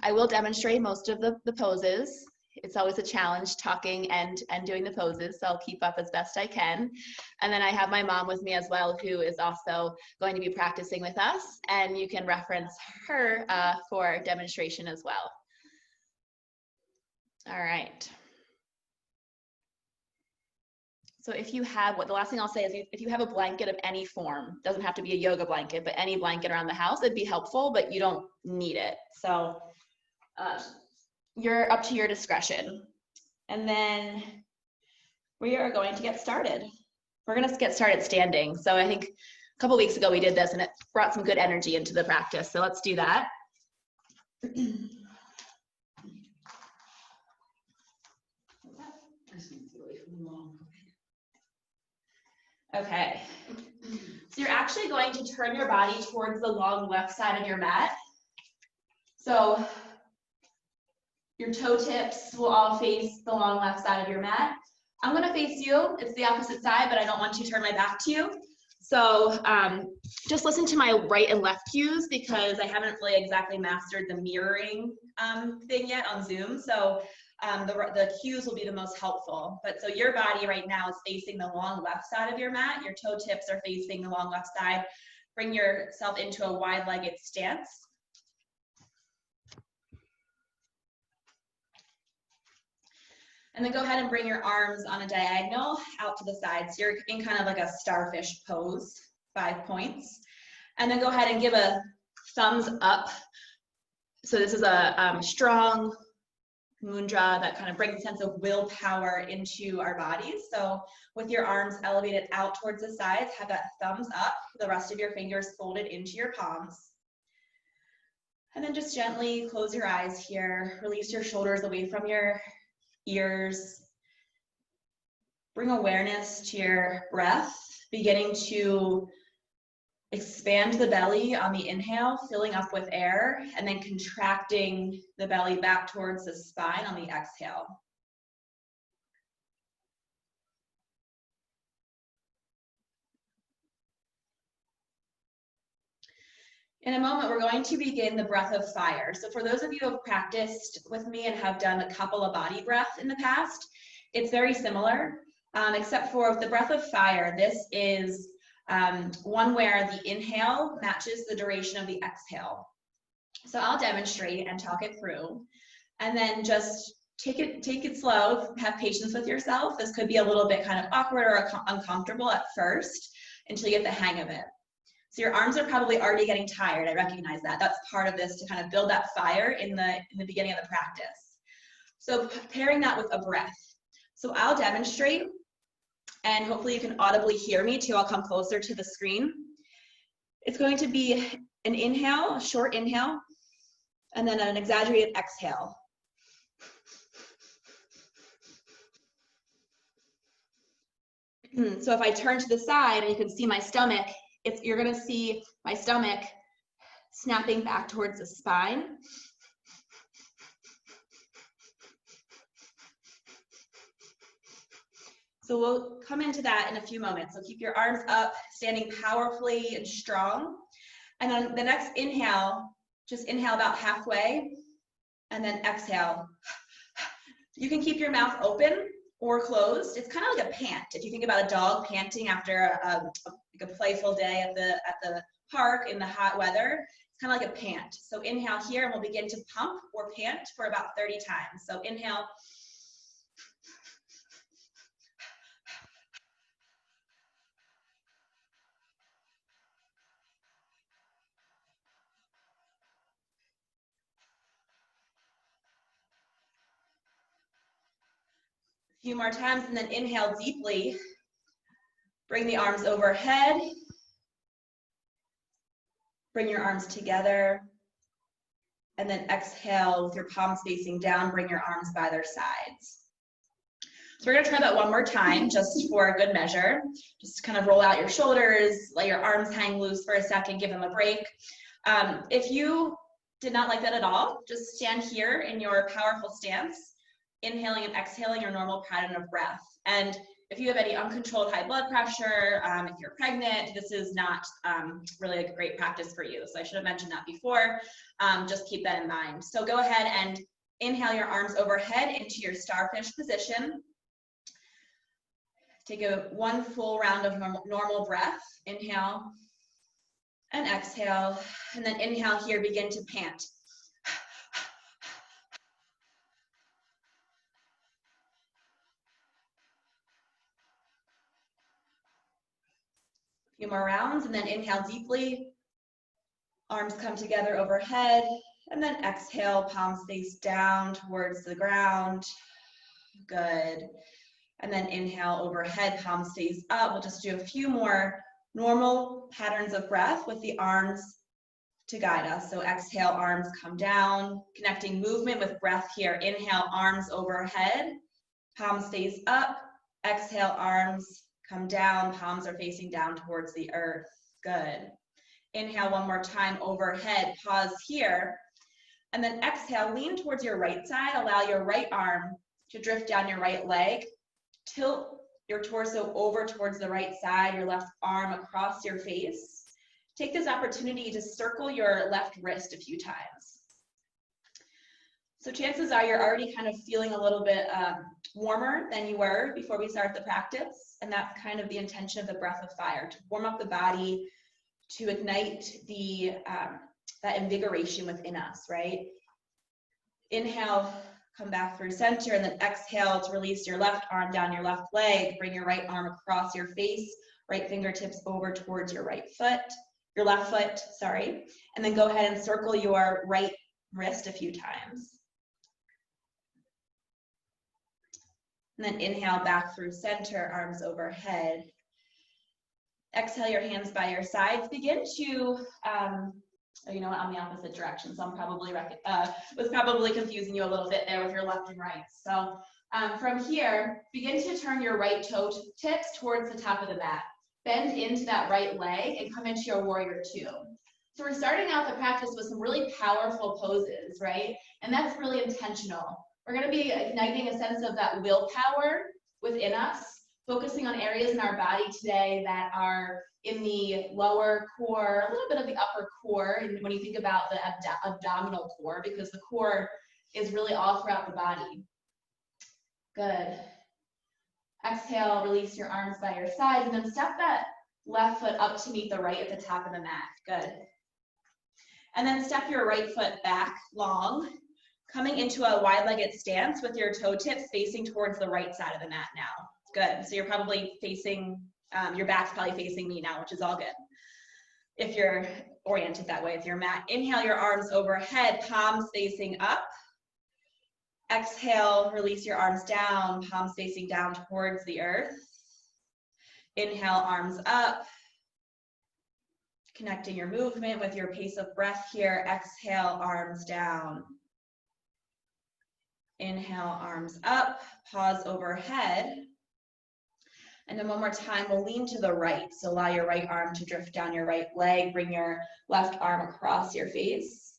I will demonstrate most of the poses. It's always a challenge talking and doing the poses, so I'll keep up as best I can. And then I have my mom with me as well, who is also going to be practicing with us, and you can reference her for demonstration as well. All right. So if you have, the last thing I'll say is if you have a blanket of any form, doesn't have to be a yoga blanket, but any blanket around the house, it'd be helpful, but you don't need it. So you're up to your discretion. And then we are going to get started. We're going to get started standing. So I think a couple weeks ago we did this and it brought some good energy into the practice. So let's do that. Okay, so you're actually going to turn your body towards the long left side of your mat. So your toe tips will all face the long left side of your mat. I'm gonna face you, it's the opposite side, but I don't want to turn my back to you. So just listen to my right and left cues because I haven't really exactly mastered the mirroring thing yet on Zoom. So the cues will be the most helpful. But so your body right now is facing the long left side of your mat. Your toe tips are facing the long left side. Bring yourself into a wide-legged stance. And then go ahead and bring your arms on a diagonal out to the side. So you're in kind of like a starfish pose, 5 points. And then go ahead and give a thumbs up. So this is a strong mudra that kind of brings a sense of willpower into our bodies. So with your arms elevated out towards the sides, have that thumbs up, the rest of your fingers folded into your palms. And then just gently close your eyes here. Release your shoulders away from your ears. Bring awareness to your breath, beginning to expand the belly on the inhale, filling up with air, and then contracting the belly back towards the spine on the exhale. In a moment, we're going to begin the breath of fire. So for those of you who have practiced with me and have done a couple of body breaths in the past, it's very similar, except for the breath of fire. This is one where the inhale matches the duration of the exhale. So I'll demonstrate and talk it through, and then just take it slow. Have patience with yourself. This could be a little bit kind of awkward or uncomfortable at first until you get the hang of it. So your arms are probably already getting tired. I recognize that. That's part of this to kind of build that fire in the beginning of the practice. So pairing that with a breath. So I'll demonstrate, and hopefully you can audibly hear me too. I'll come closer to the screen. It's going to be an inhale, a short inhale, and then an exaggerated exhale. So if I turn to the side and you can see my stomach, you're going to see my stomach snapping back towards the spine. So we'll come into that in a few moments. So keep your arms up, standing powerfully and strong. And then the next inhale, just inhale about halfway, and then exhale. You can keep your mouth open or closed. It's kind of like a pant. If you think about a dog panting after like a playful day at the park in the hot weather, it's kind of like a pant. So inhale here, and we'll begin to pump or pant for about 30 times. So inhale. A few more times, and then inhale deeply. Bring the arms overhead. Bring your arms together. And then exhale with your palms facing down. Bring your arms by their sides. So we're going to try that one more time, just for a good measure. Just kind of roll out your shoulders, let your arms hang loose for a second, give them a break. If you did not like that at all, just stand here in your powerful stance, inhaling and exhaling your normal pattern of breath. And if you have any uncontrolled high blood pressure, if you're pregnant, this is not really a great practice for you. So I should have mentioned that before. Just keep that in mind. So go ahead and inhale your arms overhead into your starfish position. Take one full round of normal breath. Inhale and exhale. And then inhale here, begin to pant. A few more rounds, and then inhale deeply. Arms come together overhead, and then exhale, palms face down towards the ground. Good. And then inhale overhead, palms face up. We'll just do a few more normal patterns of breath with the arms to guide us. So exhale, arms come down, connecting movement with breath here. Inhale, arms overhead, palms face up. Exhale, arms come down, palms are facing down towards the earth. Good. Inhale one more time overhead, pause here. And then exhale, lean towards your right side. Allow your right arm to drift down your right leg. Tilt your torso over towards the right side, your left arm across your face. Take this opportunity to circle your left wrist a few times. So chances are you're already kind of feeling a little bit warmer than you were before we start the practice. And that's kind of the intention of the breath of fire, to warm up the body, to ignite the that invigoration within us, right? Inhale, come back through center, and then exhale to release your left arm down your left leg. Bring your right arm across your face, right fingertips over towards your left foot, sorry. And then go ahead and circle your right wrist a few times. And then inhale back through center, arms overhead. Exhale your hands by your sides. Begin to, you know what, I'm the opposite direction, so I'm probably was probably confusing you a little bit there with your left and right. So from here, begin to turn your right toe tips towards the top of the mat. Bend into that right leg and come into your warrior two. So we're starting out the practice with some really powerful poses, right? And that's really intentional. We're going to be igniting a sense of that willpower within us, focusing on areas in our body today that are in the lower core, a little bit of the upper core, and when you think about the abdominal core, because the core is really all throughout the body. Good. Exhale, release your arms by your sides, and then step that left foot up to meet the right at the top of the mat. Good. And then step your right foot back long, coming into a wide-legged stance with your toe tips facing towards the right side of the mat now. Good. So you're probably facing, your back's probably facing me now, which is all good. If you're oriented that way with your mat. Inhale your arms overhead, palms facing up. Exhale, release your arms down, palms facing down towards the earth. Inhale, arms up. Connecting your movement with your pace of breath here. Exhale, arms down. Inhale, arms up, pause overhead. And then one more time, we'll lean to the right. So allow your right arm to drift down your right leg. Bring your left arm across your face.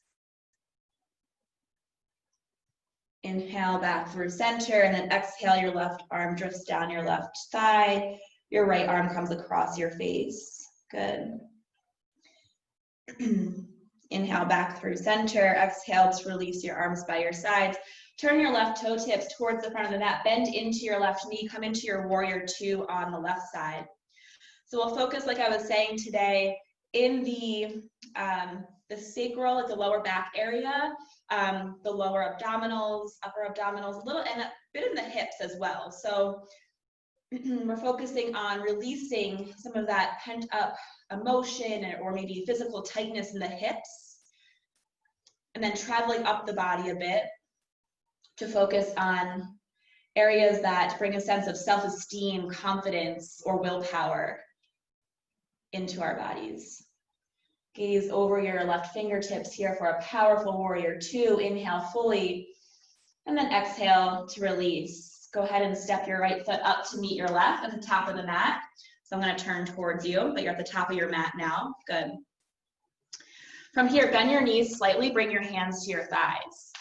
Inhale back through center, and then exhale, your left arm drifts down your left thigh. Your right arm comes across your face. Good. Inhale back through center. Exhale to release your arms by your sides. Turn your left toe tips towards the front of the mat. Bend into your left knee. Come into your warrior two on the left side. So we'll focus, like I was saying today, in the sacral, like the lower back area, the lower abdominals, upper abdominals, a little, and a bit in the hips as well. So we're focusing on releasing some of that pent up emotion or maybe physical tightness in the hips, and then traveling up the body a bit to focus on areas that bring a sense of self-esteem, confidence, or willpower into our bodies. Gaze over your left fingertips here for a powerful warrior two. Inhale fully, and then exhale to release. Go ahead and step your right foot up to meet your left at the top of the mat. So I'm going to turn towards you, but you're at the top of your mat now. Good. From here, bend your knees slightly, bring your hands to your thighs.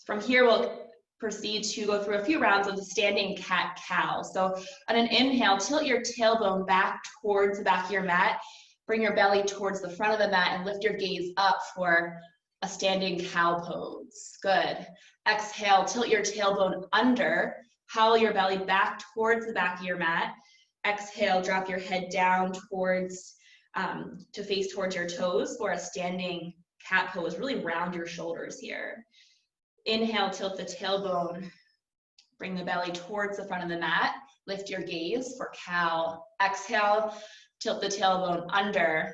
From here, we'll proceed to go through a few rounds of the standing cat-cow. So on an inhale, tilt your tailbone back towards the back of your mat, bring your belly towards the front of the mat and lift your gaze up for a standing cow pose. Good. Exhale, tilt your tailbone under, howl your belly back towards the back of your mat. Exhale, drop your head down towards, to face towards your toes for a standing cat pose. Really round your shoulders here. Inhale, tilt the tailbone, bring the belly towards the front of the mat, lift your gaze for cow. Exhale, tilt the tailbone under,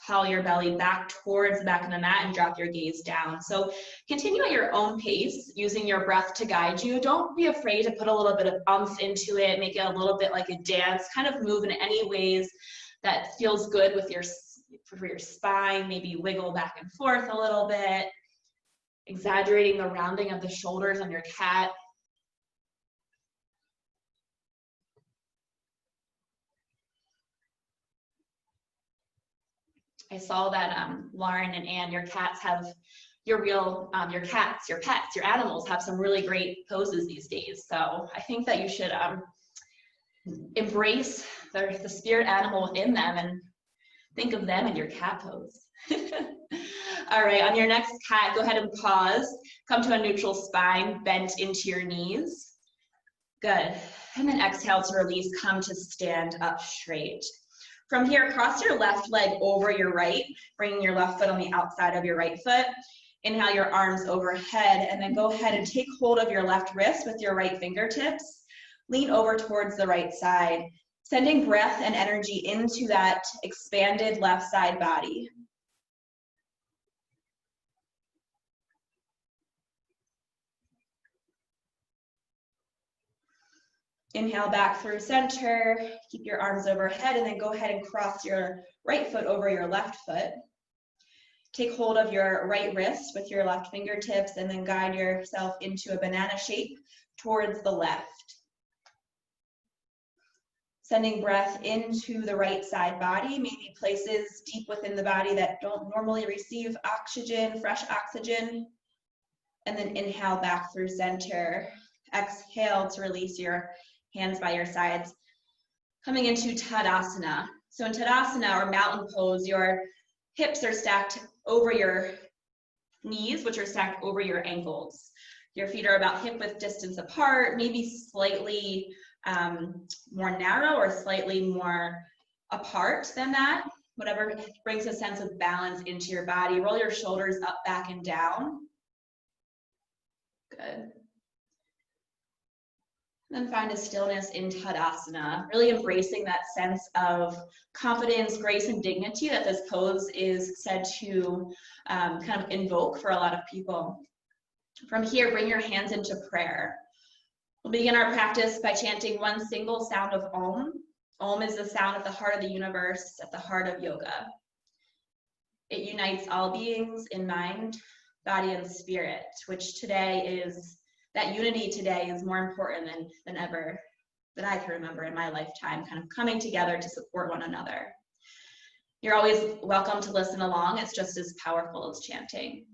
howl your belly back towards the back of the mat and drop your gaze down. So continue at your own pace, using your breath to guide you. Don't be afraid to put a little bit of oomph into it, make it a little bit like a dance, kind of move in any ways that feels good with for your spine, maybe wiggle back and forth a little bit. Exaggerating the rounding of the shoulders on your cat. I saw that Lauren and Anne, your cats have your pets, your animals have some really great poses these days. So I think that you should embrace the spirit animal within them and think of them in your cat pose. All right, on your next cat, go ahead and pause. Come to a neutral spine, bent into your knees. Good. And then exhale to release, come to stand up straight. From here, cross your left leg over your right, bringing your left foot on the outside of your right foot. Inhale your arms overhead, and then go ahead and take hold of your left wrist with your right fingertips. Lean over towards the right side, sending breath and energy into that expanded left side body. Inhale back through center, keep your arms overhead, and then go ahead and cross your right foot over your left foot. Take hold of your right wrist with your left fingertips, and then guide yourself into a banana shape towards the left. Sending breath into the right side body, maybe places deep within the body that don't normally receive oxygen, fresh oxygen. And then inhale back through center. Exhale to release your hands by your sides. Coming into Tadasana. So in Tadasana, or mountain pose, your hips are stacked over your knees, which are stacked over your ankles. Your feet are about hip width distance apart, maybe slightly more narrow or slightly more apart than that. Whatever brings a sense of balance into your body. Roll your shoulders up, back, and down. Good. Then find a stillness in Tadasana, really embracing that sense of confidence, grace, and dignity that this pose is said to kind of invoke for a lot of people. From here, bring your hands into prayer. We'll begin our practice by chanting one single sound of Om. Om is the sound of the heart of the universe, at the heart of yoga. It unites all beings in mind, body, and spirit, which today is, that unity today is more important than ever, that I can remember in my lifetime, kind of coming together to support one another. You're always welcome to listen along. It's just as powerful as chanting.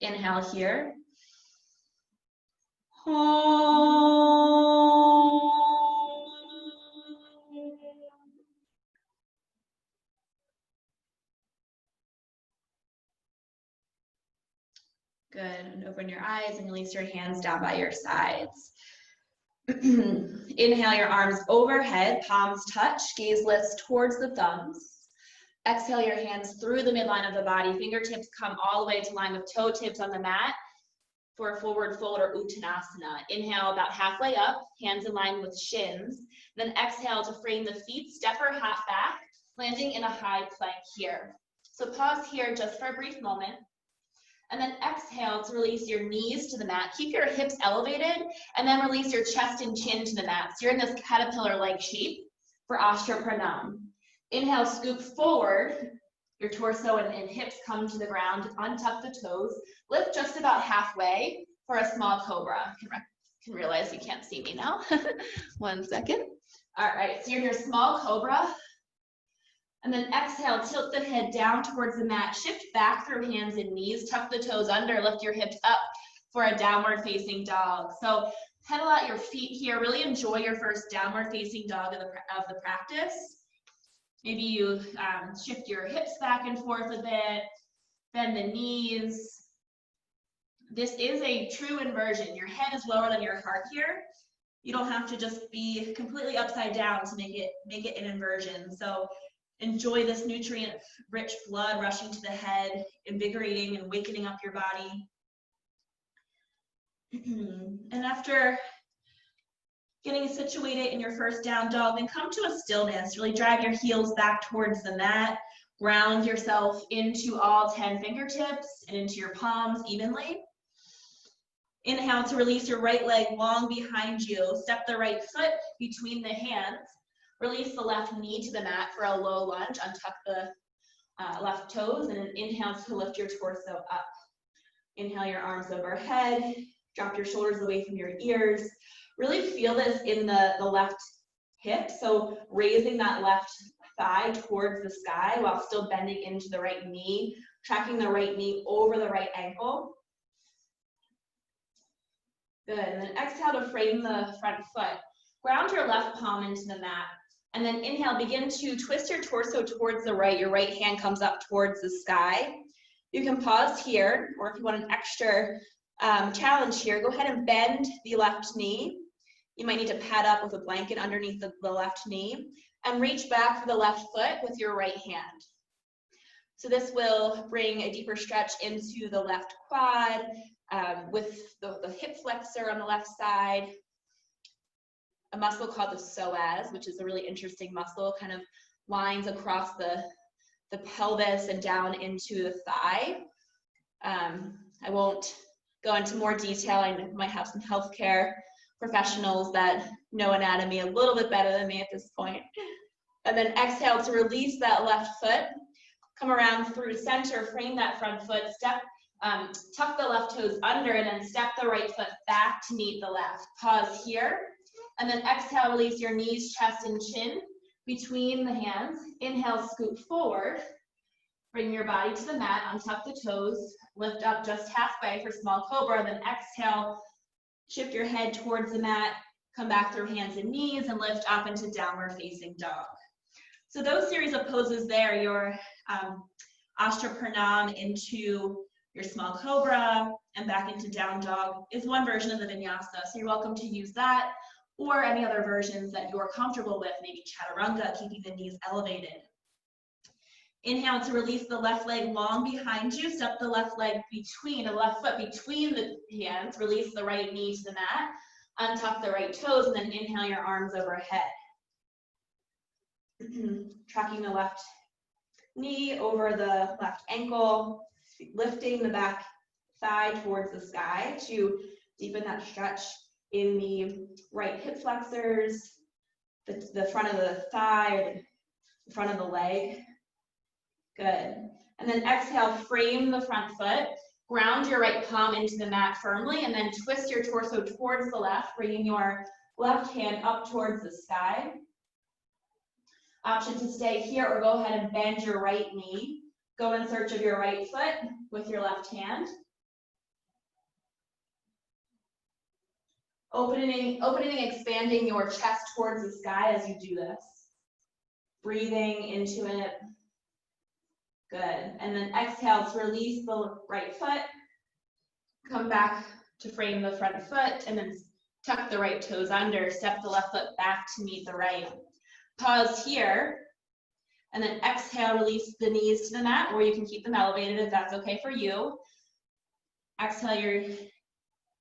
Inhale here. Good, and open your eyes and release your hands down by your sides. Inhale your arms overhead, palms touch, gaze lifts towards the thumbs. Exhale your hands through the midline of the body, fingertips come all the way to line with toe tips on the mat for a forward fold or Uttanasana. Inhale about halfway up, hands in line with shins. Then exhale to frame the feet, step or half back, landing in a high plank here. So pause here just for a brief moment. And then exhale to release your knees to the mat. Keep your hips elevated, and then release your chest and chin to the mat. So you're in this caterpillar-like shape for Ashtra Pranam. Inhale, scoop forward. Your torso and hips come to the ground. Untuck the toes. Lift just about halfway for a small cobra. Can realize you can't see me now. 1 second. All right, so you're in your small cobra. And then exhale, tilt the head down towards the mat. Shift back through hands and knees. Tuck the toes under, lift your hips up. for a downward facing dog. So pedal out your feet here. Really enjoy your first downward facing dog of the practice. Maybe you shift your hips back and forth a bit, bend the knees. This is a true inversion. Your head is lower than your heart here. You don't have to just be completely upside down to make it an inversion. So enjoy this nutrient-rich blood rushing to the head, invigorating and wakening up your body. And after getting situated in your first down dog, then come to a stillness. Really drag your heels back towards the mat. Ground yourself into all 10 fingertips and into your palms evenly. Inhale to release your right leg long behind you. Step the right foot between the hands. Release the left knee to the mat for a low lunge. Untuck the left toes, and then inhale to lift your torso up. Inhale your arms overhead. Drop your shoulders away from your ears. Really feel this in the left hip. So raising that left thigh towards the sky while still bending into the right knee. Tracking the right knee over the right ankle. Good, and then exhale to frame the front foot. Ground your left palm into the mat. And then inhale, begin to twist your torso towards the right. Your right hand comes up towards the sky. You can pause here, or if you want an extra challenge here, go ahead and bend the left knee. You might need to pad up with a blanket underneath the left knee. And reach back for the left foot with your right hand. So this will bring a deeper stretch into the left quad, with the hip flexor on the left side, a muscle called the psoas, which is a really interesting muscle, kind of lines across the pelvis and down into the thigh. I won't go into more detail. I might have some healthcare professionals that know anatomy a little bit better than me at this point. And then exhale to release that left foot. Come around through center, frame that front foot, tuck the left toes under, and then step the right foot back to meet the left. Pause here, and then exhale, release your knees, chest, and chin between the hands. Inhale, scoot forward. Bring your body to the mat, untuck the toes, lift up just halfway for small cobra, then exhale, shift your head towards the mat, come back through hands and knees, and lift up into downward facing dog. So those series of poses there, your Ashtapranam into your small cobra and back into down dog, is one version of the vinyasa. So you're welcome to use that or any other versions that you're comfortable with, maybe chaturanga, keeping the knees elevated. Inhale to release the left leg long behind you. Step the left foot between the hands. Release the right knee to the mat. Untuck the right toes, and then inhale your arms overhead. Tracking the left knee over the left ankle, lifting the back thigh towards the sky to deepen that stretch in the right hip flexors, the front of the thigh, or the front of the leg. Good. And then exhale, frame the front foot, ground your right palm into the mat firmly, and then twist your torso towards the left, bringing your left hand up towards the sky. Option to stay here or go ahead and bend your right knee. Go in search of your right foot with your left hand. Opening and expanding your chest towards the sky as you do this. Breathing into it. Good. And then exhale to release the right foot. Come back to frame the front foot and then tuck the right toes under. Step the left foot back to meet the right. Pause here. And then exhale, release the knees to the mat, or you can keep them elevated if that's okay for you. Exhale your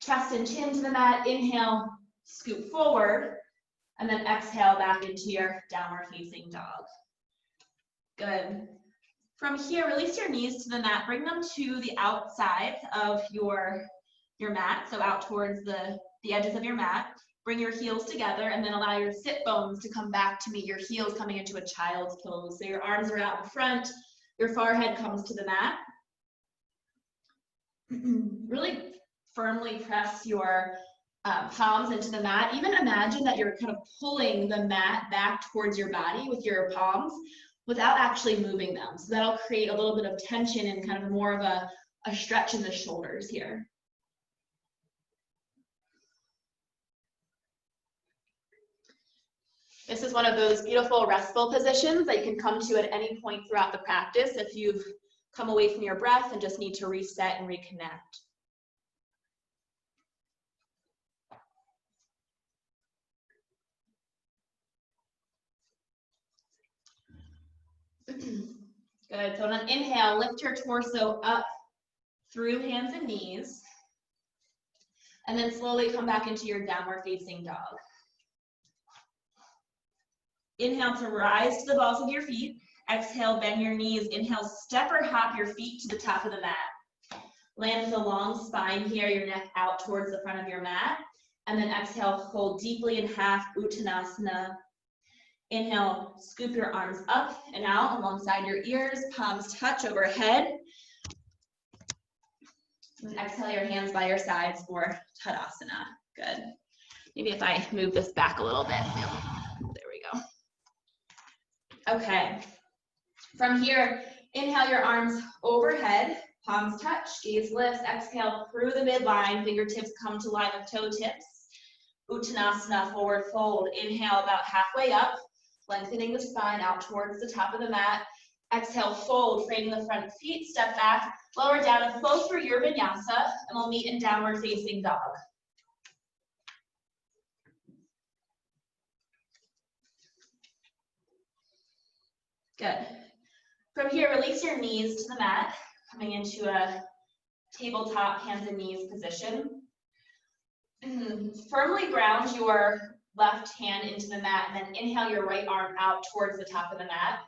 chest and chin to the mat. Inhale, scoot forward. And then exhale back into your downward facing dog. Good. From here, release your knees to the mat. Bring them to the outside of your mat, so out towards the edges of your mat. Bring your heels together and then allow your sit bones to come back to meet your heels coming into a child's pose. So your arms are out in front, your forehead comes to the mat. Really firmly press your palms into the mat. Even imagine that you're kind of pulling the mat back towards your body with your palms without actually moving them. So that'll create a little bit of tension and kind of more of a stretch in the shoulders here. This is one of those beautiful restful positions that you can come to at any point throughout the practice if you've come away from your breath and just need to reset and reconnect. Good. So on an inhale, lift your torso up through hands and knees, and then slowly come back into your downward facing dog. Inhale to rise to the balls of your feet. Exhale, bend your knees. Inhale, step or hop your feet to the top of the mat. Land with a long spine here, your neck out towards the front of your mat. And then exhale, fold deeply in half, Uttanasana. Inhale, scoop your arms up and out alongside your ears, palms touch overhead. And exhale your hands by your sides for Tadasana. Good. Maybe if I move this back a little bit. There we go. Okay. From here, inhale your arms overhead, palms touch, gaze lifts. Exhale through the midline, fingertips come to line with toe tips. Uttanasana, forward fold. Inhale about halfway up, lengthening the spine out towards the top of the mat. Exhale, fold, framing the front feet, step back, lower down and flow through your vinyasa, and we'll meet in downward facing dog. Good. From here, release your knees to the mat, coming into a tabletop hands and knees position. Firmly ground your left hand into the mat, and then inhale your right arm out towards the top of the mat.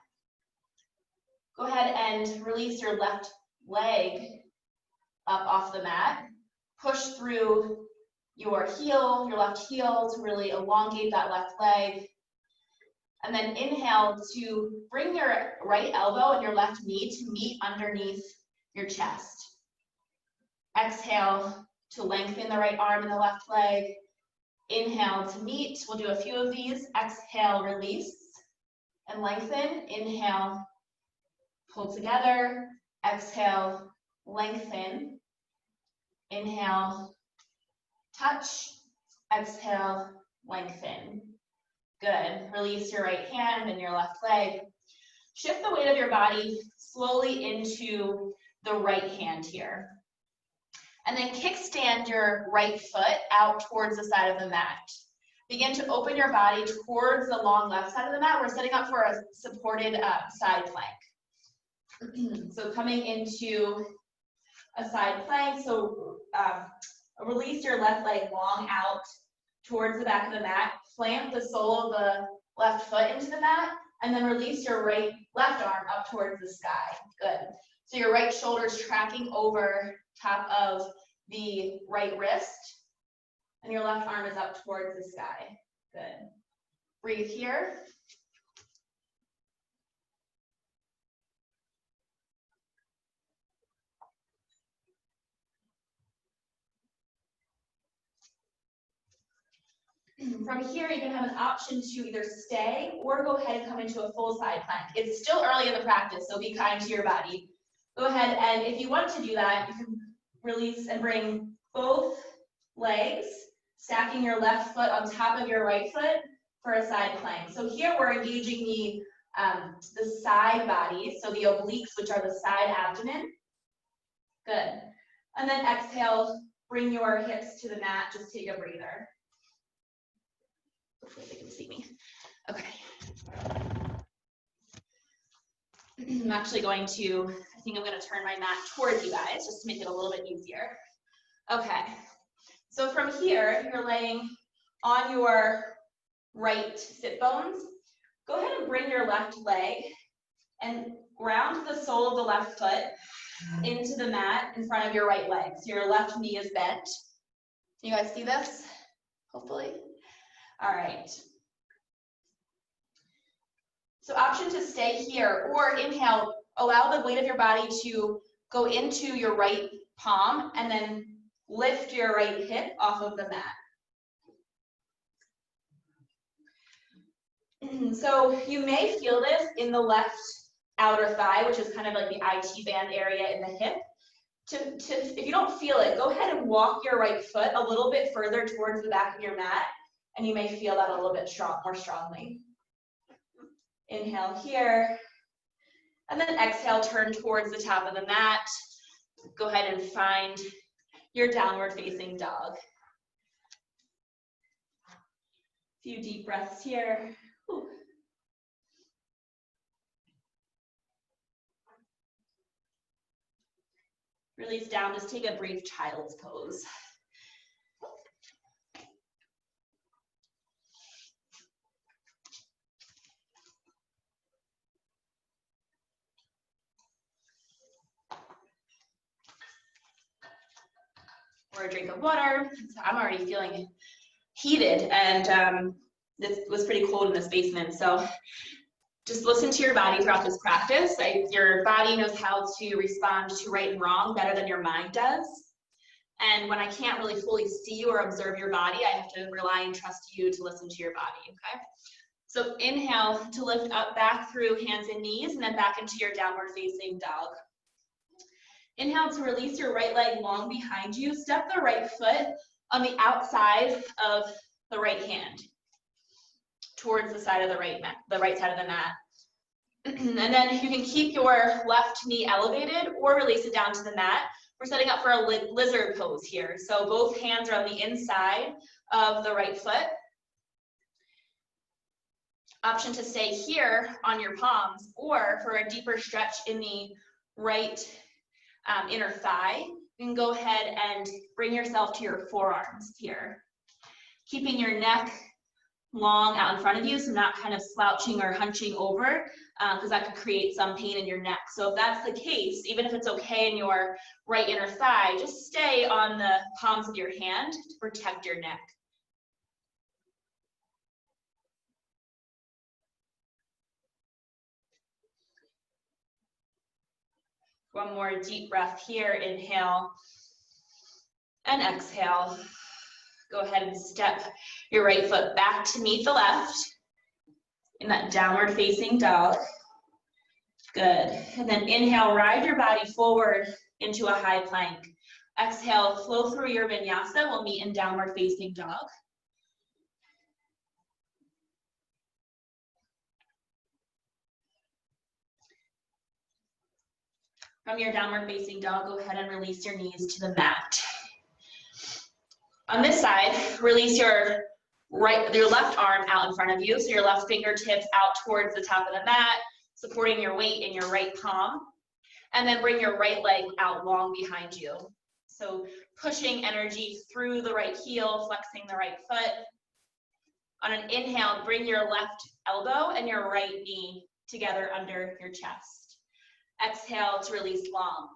Go ahead and release your left leg up off the mat. Push through your heel, your left heel, to really elongate that left leg. And then inhale to bring your right elbow and your left knee to meet underneath your chest. Exhale to lengthen the right arm and the left leg. Inhale to meet. We'll do a few of these. Exhale, release and lengthen. Inhale, pull together. Exhale, lengthen. Inhale, touch. Exhale, lengthen. Good. Release your right hand and your left leg. Shift the weight of your body slowly into the right hand here. And then kickstand your right foot out towards the side of the mat. Begin to open your body towards the long left side of the mat. We're setting up for a supported side plank. So coming into a side plank. So release your left leg long out towards the back of the mat. Plant the sole of the left foot into the mat, and then release your left arm up towards the sky. Good. So your right shoulder is tracking over top of the right wrist, and your left arm is up towards the sky. Good. Breathe here. From here, you can have an option to either stay or go ahead and come into a full side plank. It's still early in the practice, so be kind to your body. Go ahead, and if you want to do that, you can release and bring both legs, stacking your left foot on top of your right foot for a side plank. So here we're engaging the side body, so the obliques, which are the side abdomen. Good. And then exhale, bring your hips to the mat, just take a breather. Hopefully they can see me. Okay. I'm actually going to, I think I'm going to turn my mat towards you guys just to make it a little bit easier. Okay. So from here, you're laying on your right sit bones. Go ahead and bring your left leg and ground the sole of the left foot into the mat in front of your right leg. So your left knee is bent. You guys see this? Hopefully. All right. So option to stay here, or inhale, allow the weight of your body to go into your right palm and then lift your right hip off of the mat. So you may feel this in the left outer thigh, which is kind of like the IT band area in the hip. If you don't feel it, go ahead and walk your right foot a little bit further towards the back of your mat, and you may feel that a little bit more strongly. Inhale here. And then exhale, turn towards the top of the mat. Go ahead and find your downward facing dog. A few deep breaths here. Whew. Release down, just take a brief child's pose. Or a drink of water. I'm already feeling heated, and this was pretty cold in this basement, so just listen to your body throughout this practice. Your body knows how to respond to right and wrong better than your mind does. And when I can't really fully see you or observe your body, I have to rely and trust you to listen to your body, okay? So inhale to lift up back through hands and knees, and then back into your downward facing dog. Inhale to release your right leg long behind you. Step the right foot on the outside of the right hand towards the side of the right side of the mat. And then you can keep your left knee elevated or release it down to the mat. We're setting up for a lizard pose here. So both hands are on the inside of the right foot. Option to stay here on your palms, or for a deeper stretch in the right inner thigh, you can go ahead and bring yourself to your forearms here. Keeping your neck long out in front of you, so not kind of slouching or hunching over, because that could create some pain in your neck. So if that's the case, even if it's okay in your right inner thigh, just stay on the palms of your hand to protect your neck. One more deep breath here. Inhale and exhale. Go ahead and step your right foot back to meet the left in that downward facing dog. Good. And then inhale, ride your body forward into a high plank. Exhale, flow through your vinyasa. We'll meet in downward facing dog. From your downward facing dog, go ahead and release your knees to the mat. On this side, release your left arm out in front of you, so your left fingertips out towards the top of the mat, supporting your weight in your right palm. And then bring your right leg out long behind you. So pushing energy through the right heel, flexing the right foot. On an inhale, bring your left elbow and your right knee together under your chest. Exhale to release long.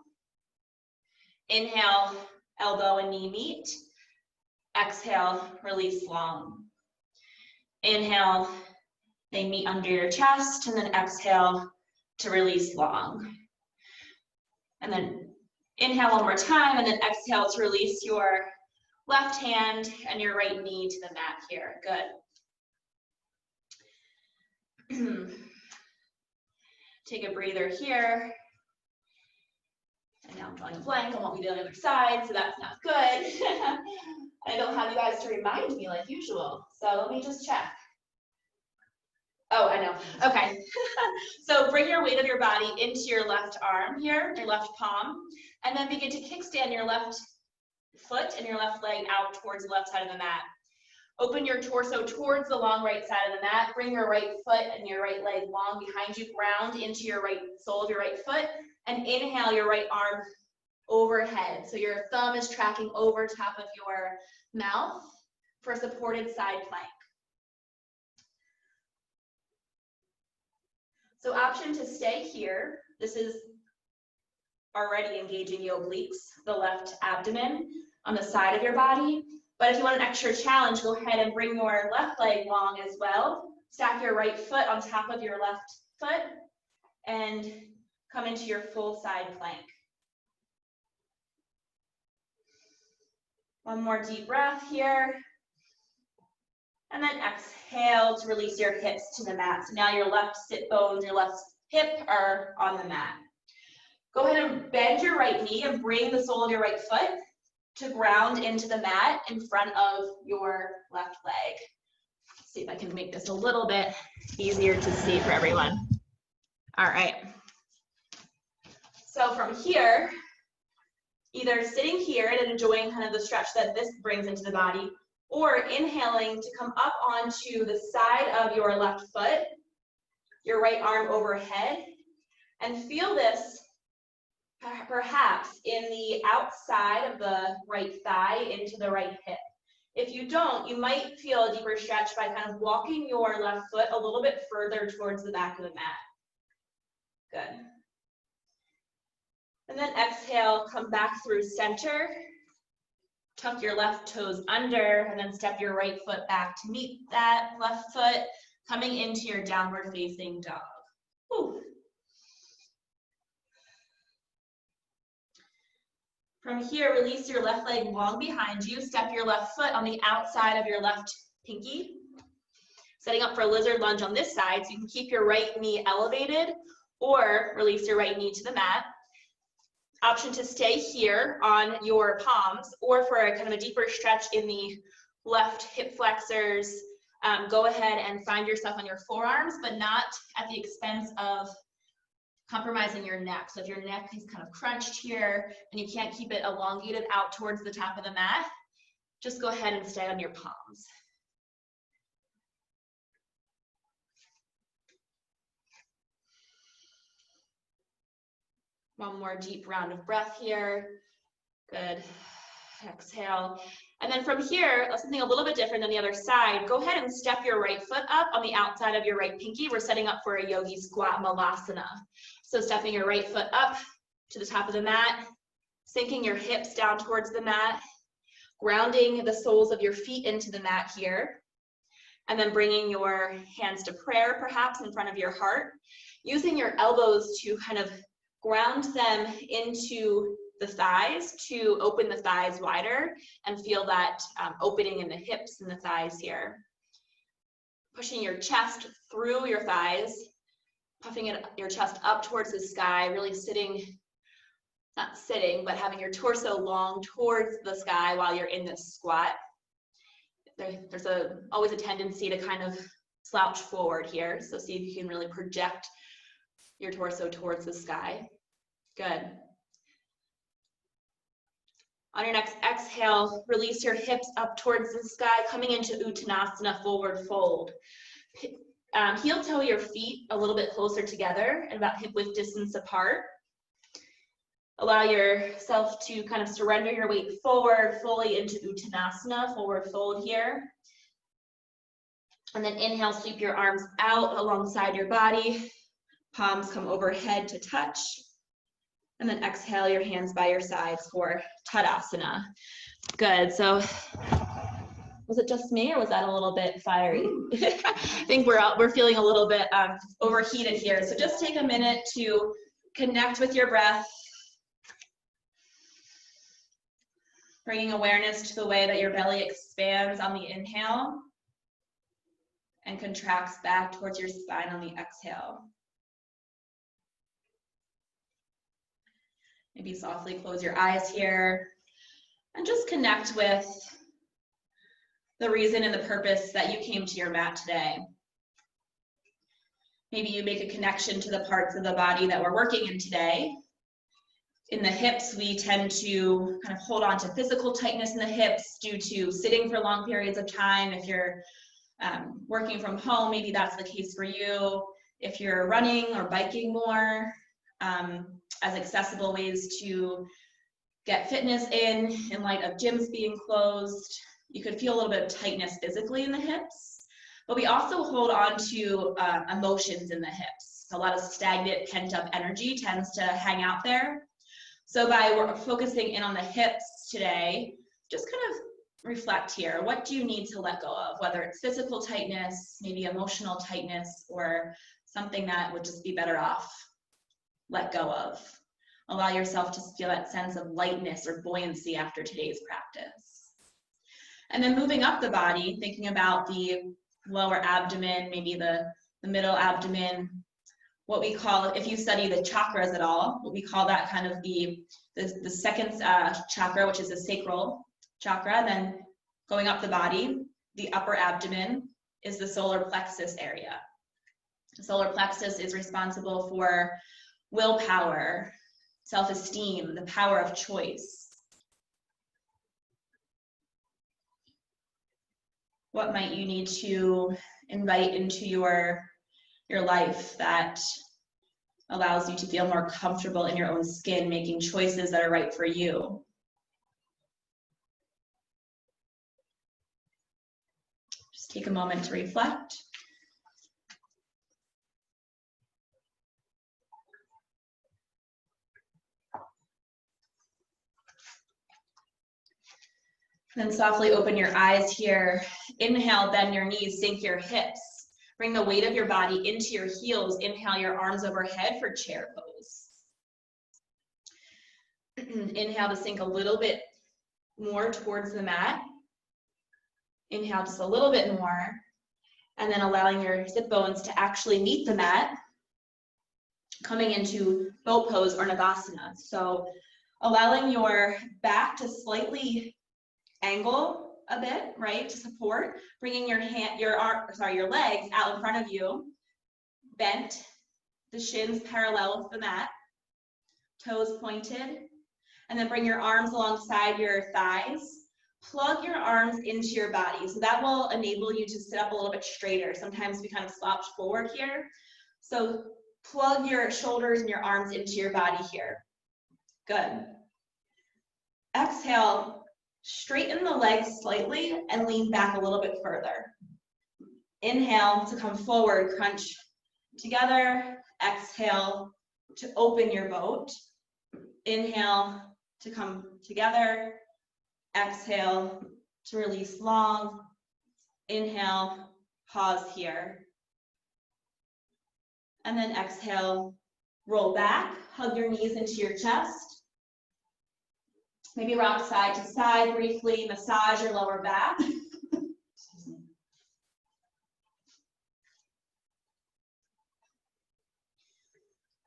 Inhale, elbow and knee meet. Exhale, release long. Inhale, they meet under your chest, and then exhale to release long. And then inhale one more time, and then exhale to release your left hand and your right knee to the mat here. Good. Take a breather here. And now I'm drawing a blank on what we did on the other side, so that's not good. I don't have you guys to remind me like usual, so let me just check. Oh, I know. Okay. So bring your weight of your body into your left arm here, your left palm, and then begin to kickstand your left foot and your left leg out towards the left side of the mat. Open your torso towards the long right side of the mat. Bring your right foot and your right leg long behind you. Ground into your right sole of your right foot, and inhale your right arm overhead. So your thumb is tracking over top of your mouth for a supported side plank. So option to stay here. This is already engaging your obliques, the left abdomen on the side of your body. But if you want an extra challenge, go ahead and bring your left leg long as well. Stack your right foot on top of your left foot and come into your full side plank. One more deep breath here. And then exhale to release your hips to the mat. So now your left sit bones, your left hip are on the mat. Go ahead and bend your right knee and bring the sole of your right foot to ground into the mat in front of your left leg. See if I can make this a little bit easier to see for everyone. All right. So from here, either sitting here and enjoying kind of the stretch that this brings into the body, or inhaling to come up onto the side of your left foot, your right arm overhead, and feel this perhaps in the outside of the right thigh into the right hip. If you don't, you might feel a deeper stretch by kind of walking your left foot a little bit further towards the back of the mat. Good. And then exhale, come back through center. Tuck your left toes under, and then step your right foot back to meet that left foot, coming into your downward facing dog. Whew. From here, release your left leg long behind you. Step your left foot on the outside of your left pinky. Setting up for a lizard lunge on this side, so you can keep your right knee elevated or release your right knee to the mat. Option to stay here on your palms, or for a kind of a deeper stretch in the left hip flexors, go ahead and find yourself on your forearms, but not at the expense of compromising your neck. So if your neck is kind of crunched here and you can't keep it elongated out towards the top of the mat, just go ahead and stay on your palms. One more deep round of breath here. Good. Exhale. And then from here, something a little bit different than the other side, go ahead and step your right foot up on the outside of your right pinky. We're setting up for a yogi squat malasana. So stepping your right foot up to the top of the mat, sinking your hips down towards the mat, grounding the soles of your feet into the mat here, and then bringing your hands to prayer, perhaps in front of your heart, using your elbows to kind of ground them into the thighs to open the thighs wider and feel that opening in the hips and the thighs here. Pushing your chest through your thighs, puffing your chest up towards the sky, really sitting, not sitting, but having your torso long towards the sky while you're in this squat. There's always a tendency to kind of slouch forward here, so see if you can really project your torso towards the sky. Good. On your next exhale, release your hips up towards the sky, coming into Uttanasana, forward fold. Heel toe your feet a little bit closer together and about hip width distance apart. Allow yourself to kind of surrender your weight forward, fully into Uttanasana, forward fold here. And then inhale, sweep your arms out alongside your body. Palms come overhead to touch. And then exhale your hands by your sides for Tadasana. Good, so was it just me or was that a little bit fiery? I think we're feeling a little bit overheated here. So just take a minute to connect with your breath. Bringing awareness to the way that your belly expands on the inhale and contracts back towards your spine on the exhale. Maybe softly close your eyes here and just connect with the reason and the purpose that you came to your mat today. Maybe you make a connection to the parts of the body that we're working in today. In the hips, we tend to kind of hold on to physical tightness in the hips due to sitting for long periods of time. If you're working from home, maybe that's the case for you. If you're running or biking more, as accessible ways to get fitness in light of gyms being closed, you could feel a little bit of tightness physically in the hips. But we also hold on to emotions in the hips. A lot of stagnant, pent-up energy tends to hang out there. So by focusing in on the hips today, just kind of reflect here. What do you need to let go of? Whether it's physical tightness, maybe emotional tightness, or something that would just be better off let go of. Allow yourself to feel that sense of lightness or buoyancy after today's practice. And then moving up the body, thinking about the lower abdomen, maybe the middle abdomen, what we call, if you study the chakras at all, what we call that kind of the second chakra, which is the sacral chakra. Then going up the body, the upper abdomen is the solar plexus area. The solar plexus is responsible for willpower, self-esteem, the power of choice. What might you need to invite into your life that allows you to feel more comfortable in your own skin, making choices that are right for you? Just take a moment to reflect. Then softly open your eyes here. Inhale, bend your knees, sink your hips. Bring the weight of your body into your heels. Inhale your arms overhead for chair pose. Inhale to sink a little bit more towards the mat. Inhale just a little bit more. And then allowing your sit bones to actually meet the mat. Coming into boat pose or Nagasana. So allowing your back to slightly angle a bit, right, to support, bringing your legs out in front of you, bent, the shins parallel with the mat, toes pointed, and then bring your arms alongside your thighs. Plug your arms into your body, so that will enable you to sit up a little bit straighter. Sometimes we kind of slouch forward here, so plug your shoulders and your arms into your body here. Good. Exhale. Straighten the legs slightly and lean back a little bit further. Inhale to come forward, crunch together. Exhale to open your boat. Inhale to come together. Exhale to release long. Inhale, pause here. And then exhale, roll back, hug your knees into your chest. Maybe rock side to side briefly, massage your lower back.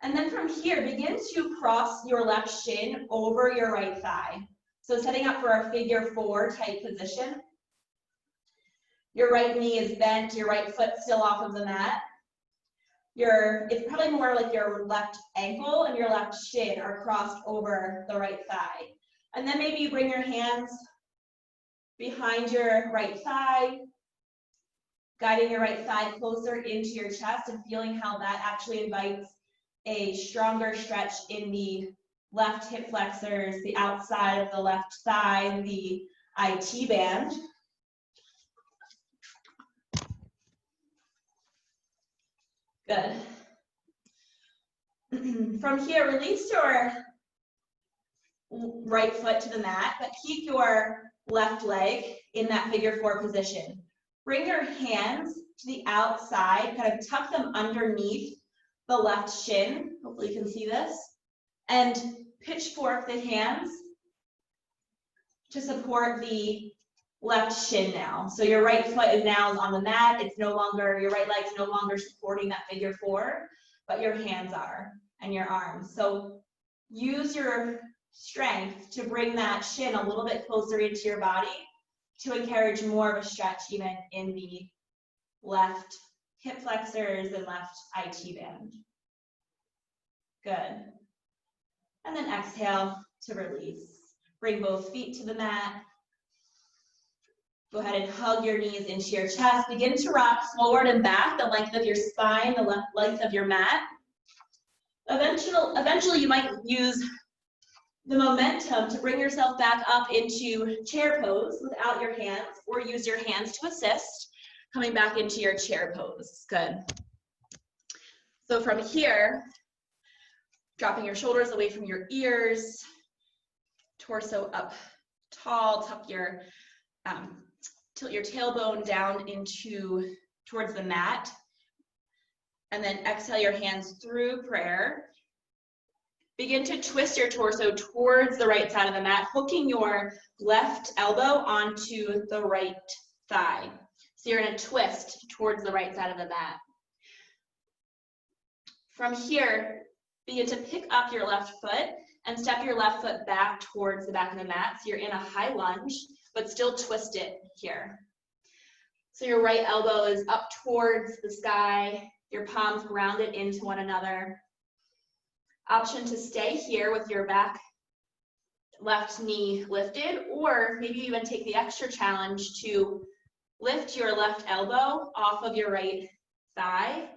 And then from here, begin to cross your left shin over your right thigh. So setting up for a figure four type position. Your right knee is bent, your right foot still off of the mat. It's probably more like your left ankle and your left shin are crossed over the right thigh. And then maybe you bring your hands behind your right thigh, guiding your right thigh closer into your chest and feeling how that actually invites a stronger stretch in the left hip flexors, the outside of the left thigh, the IT band. Good. From here, release your right foot to the mat, but keep your left leg in that figure four position. Bring your hands to the outside, kind of tuck them underneath the left shin. Hopefully you can see this. And pitchfork the hands to support the left shin now. So your right foot is now on the mat. It's no longer, your right leg's no longer supporting that figure four, but your hands are and your arms. So use your strength to bring that shin a little bit closer into your body to encourage more of a stretch even in the left hip flexors and left IT band. Good. And then exhale to release. Bring both feet to the mat. Go ahead and hug your knees into your chest. Begin to rock forward and back, the length of your spine, the length of your mat. Eventually you might use the momentum to bring yourself back up into chair pose without your hands, or use your hands to assist, coming back into your chair pose. Good. So from here, dropping your shoulders away from your ears, torso up tall, tilt your tailbone down towards the mat, and then exhale your hands through prayer. Begin to twist your torso towards the right side of the mat, hooking your left elbow onto the right thigh. So you're gonna twist towards the right side of the mat. From here, begin to pick up your left foot and step your left foot back towards the back of the mat. So you're in a high lunge, but still twist it here. So your right elbow is up towards the sky, your palms grounded into one another. Option to stay here with your back left knee lifted, or maybe even take the extra challenge to lift your left elbow off of your right thigh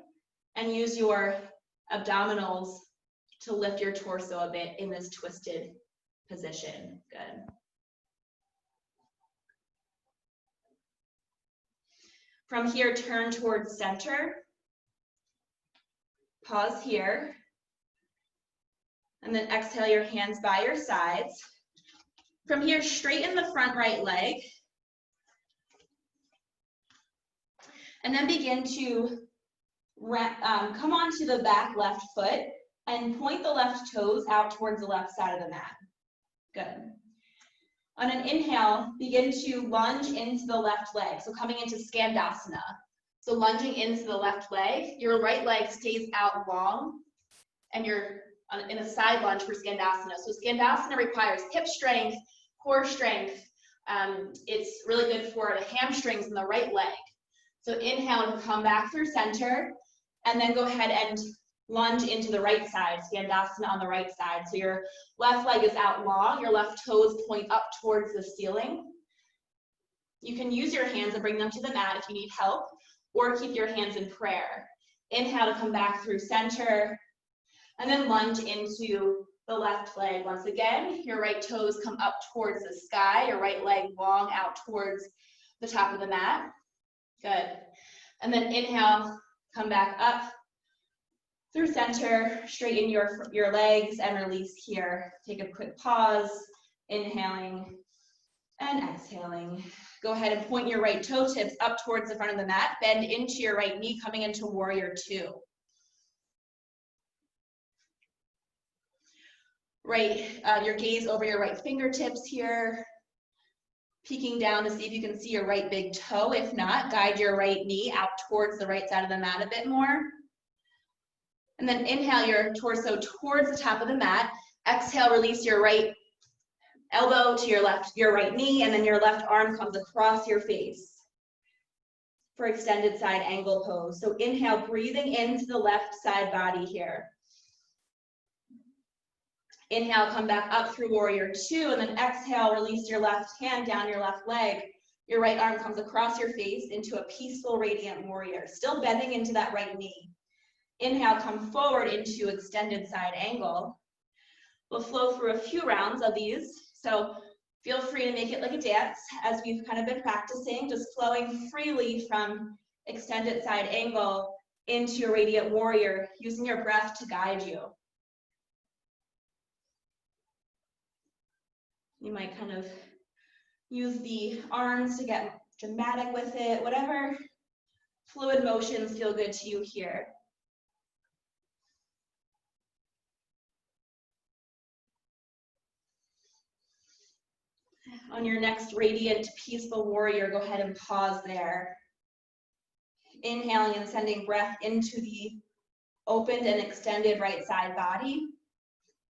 and use your abdominals to lift your torso a bit in this twisted position. Good. From here, turn towards center. Pause here. And then exhale your hands by your sides. From here, straighten the front right leg. And then begin to come onto the back left foot and point the left toes out towards the left side of the mat. Good. On an inhale, begin to lunge into the left leg. So coming into Skandasana. So lunging into the left leg, your right leg stays out long, and you're in a side lunge for Skandasana. So Skandasana requires hip strength, core strength. It's really good for the hamstrings in the right leg. So inhale to come back through center, and then go ahead and lunge into the right side, Skandasana on the right side. So your left leg is out long, your left toes point up towards the ceiling. You can use your hands and bring them to the mat if you need help, or keep your hands in prayer. Inhale to come back through center, and then lunge into the left leg. Once again, your right toes come up towards the sky, your right leg long out towards the top of the mat. Good. And then inhale, come back up through center, straighten your legs and release here. Take a quick pause, inhaling and exhaling. Go ahead and point your right toe tips up towards the front of the mat. Bend into your right knee, coming into warrior two. Your gaze over your right fingertips here. Peeking down to see if you can see your right big toe. If not, guide your right knee out towards the right side of the mat a bit more. And then inhale your torso towards the top of the mat. Exhale, release your right elbow to your right knee, and then your left arm comes across your face for extended side angle pose. So inhale, breathing into the left side body here. Inhale, come back up through warrior two, and then exhale, release your left hand down your left leg. Your right arm comes across your face into a peaceful radiant warrior, still bending into that right knee. Inhale, come forward into extended side angle. We'll flow through a few rounds of these, so feel free to make it like a dance as we've kind of been practicing, just flowing freely from extended side angle into your radiant warrior, using your breath to guide you. You might kind of use the arms to get dramatic with it, whatever fluid motions feel good to you here. On your next radiant, peaceful warrior, go ahead and pause there. Inhaling and sending breath into the opened and extended right side body.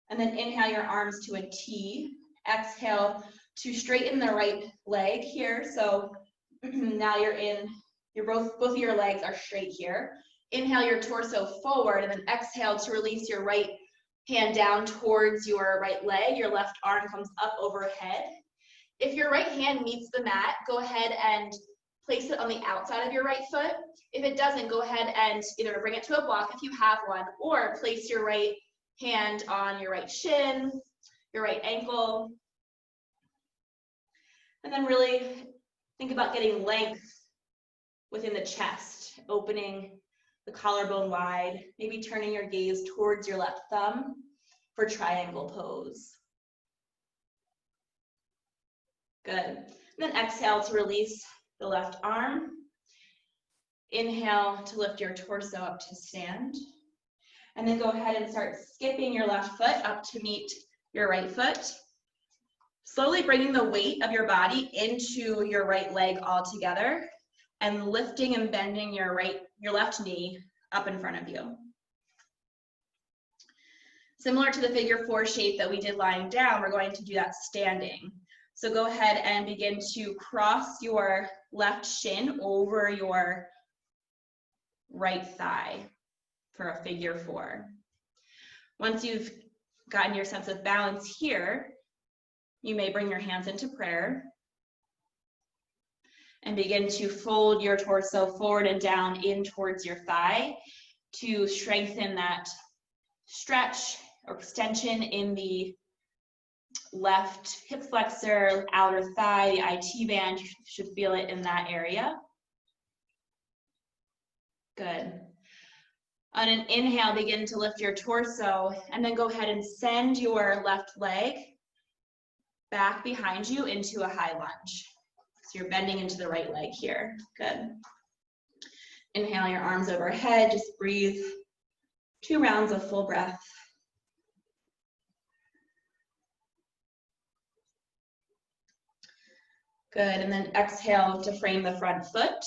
And then inhale your arms to a T. Exhale to straighten the right leg here. So now both of your legs are straight here. Inhale your torso forward, and then exhale to release your right hand down towards your right leg. Your left arm comes up overhead. If your right hand meets the mat, go ahead and place it on the outside of your right foot. If it doesn't, go ahead and either bring it to a block if you have one, or place your right hand on your right shin, your right ankle. And then really think about getting length within the chest, opening the collarbone wide, maybe turning your gaze towards your left thumb for triangle pose. Good. And then exhale to release the left arm. Inhale to lift your torso up to stand. And then go ahead and start skipping your left foot up to meet your right foot. Slowly bringing the weight of your body into your right leg all together and lifting and bending your left knee up in front of you. Similar to the figure four shape that we did lying down, we're going to do that standing. So go ahead and begin to cross your left shin over your right thigh for a figure 4. Once you've gotten your sense of balance here, you may bring your hands into prayer and begin to fold your torso forward and down in towards your thigh to strengthen that stretch or extension in the left hip flexor, outer thigh, the IT band. You should feel it in that area. Good. On an inhale, begin to lift your torso, and then go ahead and send your left leg back behind you into a high lunge. So you're bending into the right leg here. Good. Inhale your arms overhead, just breathe 2 rounds of full breath. Good, and then exhale to frame the front foot.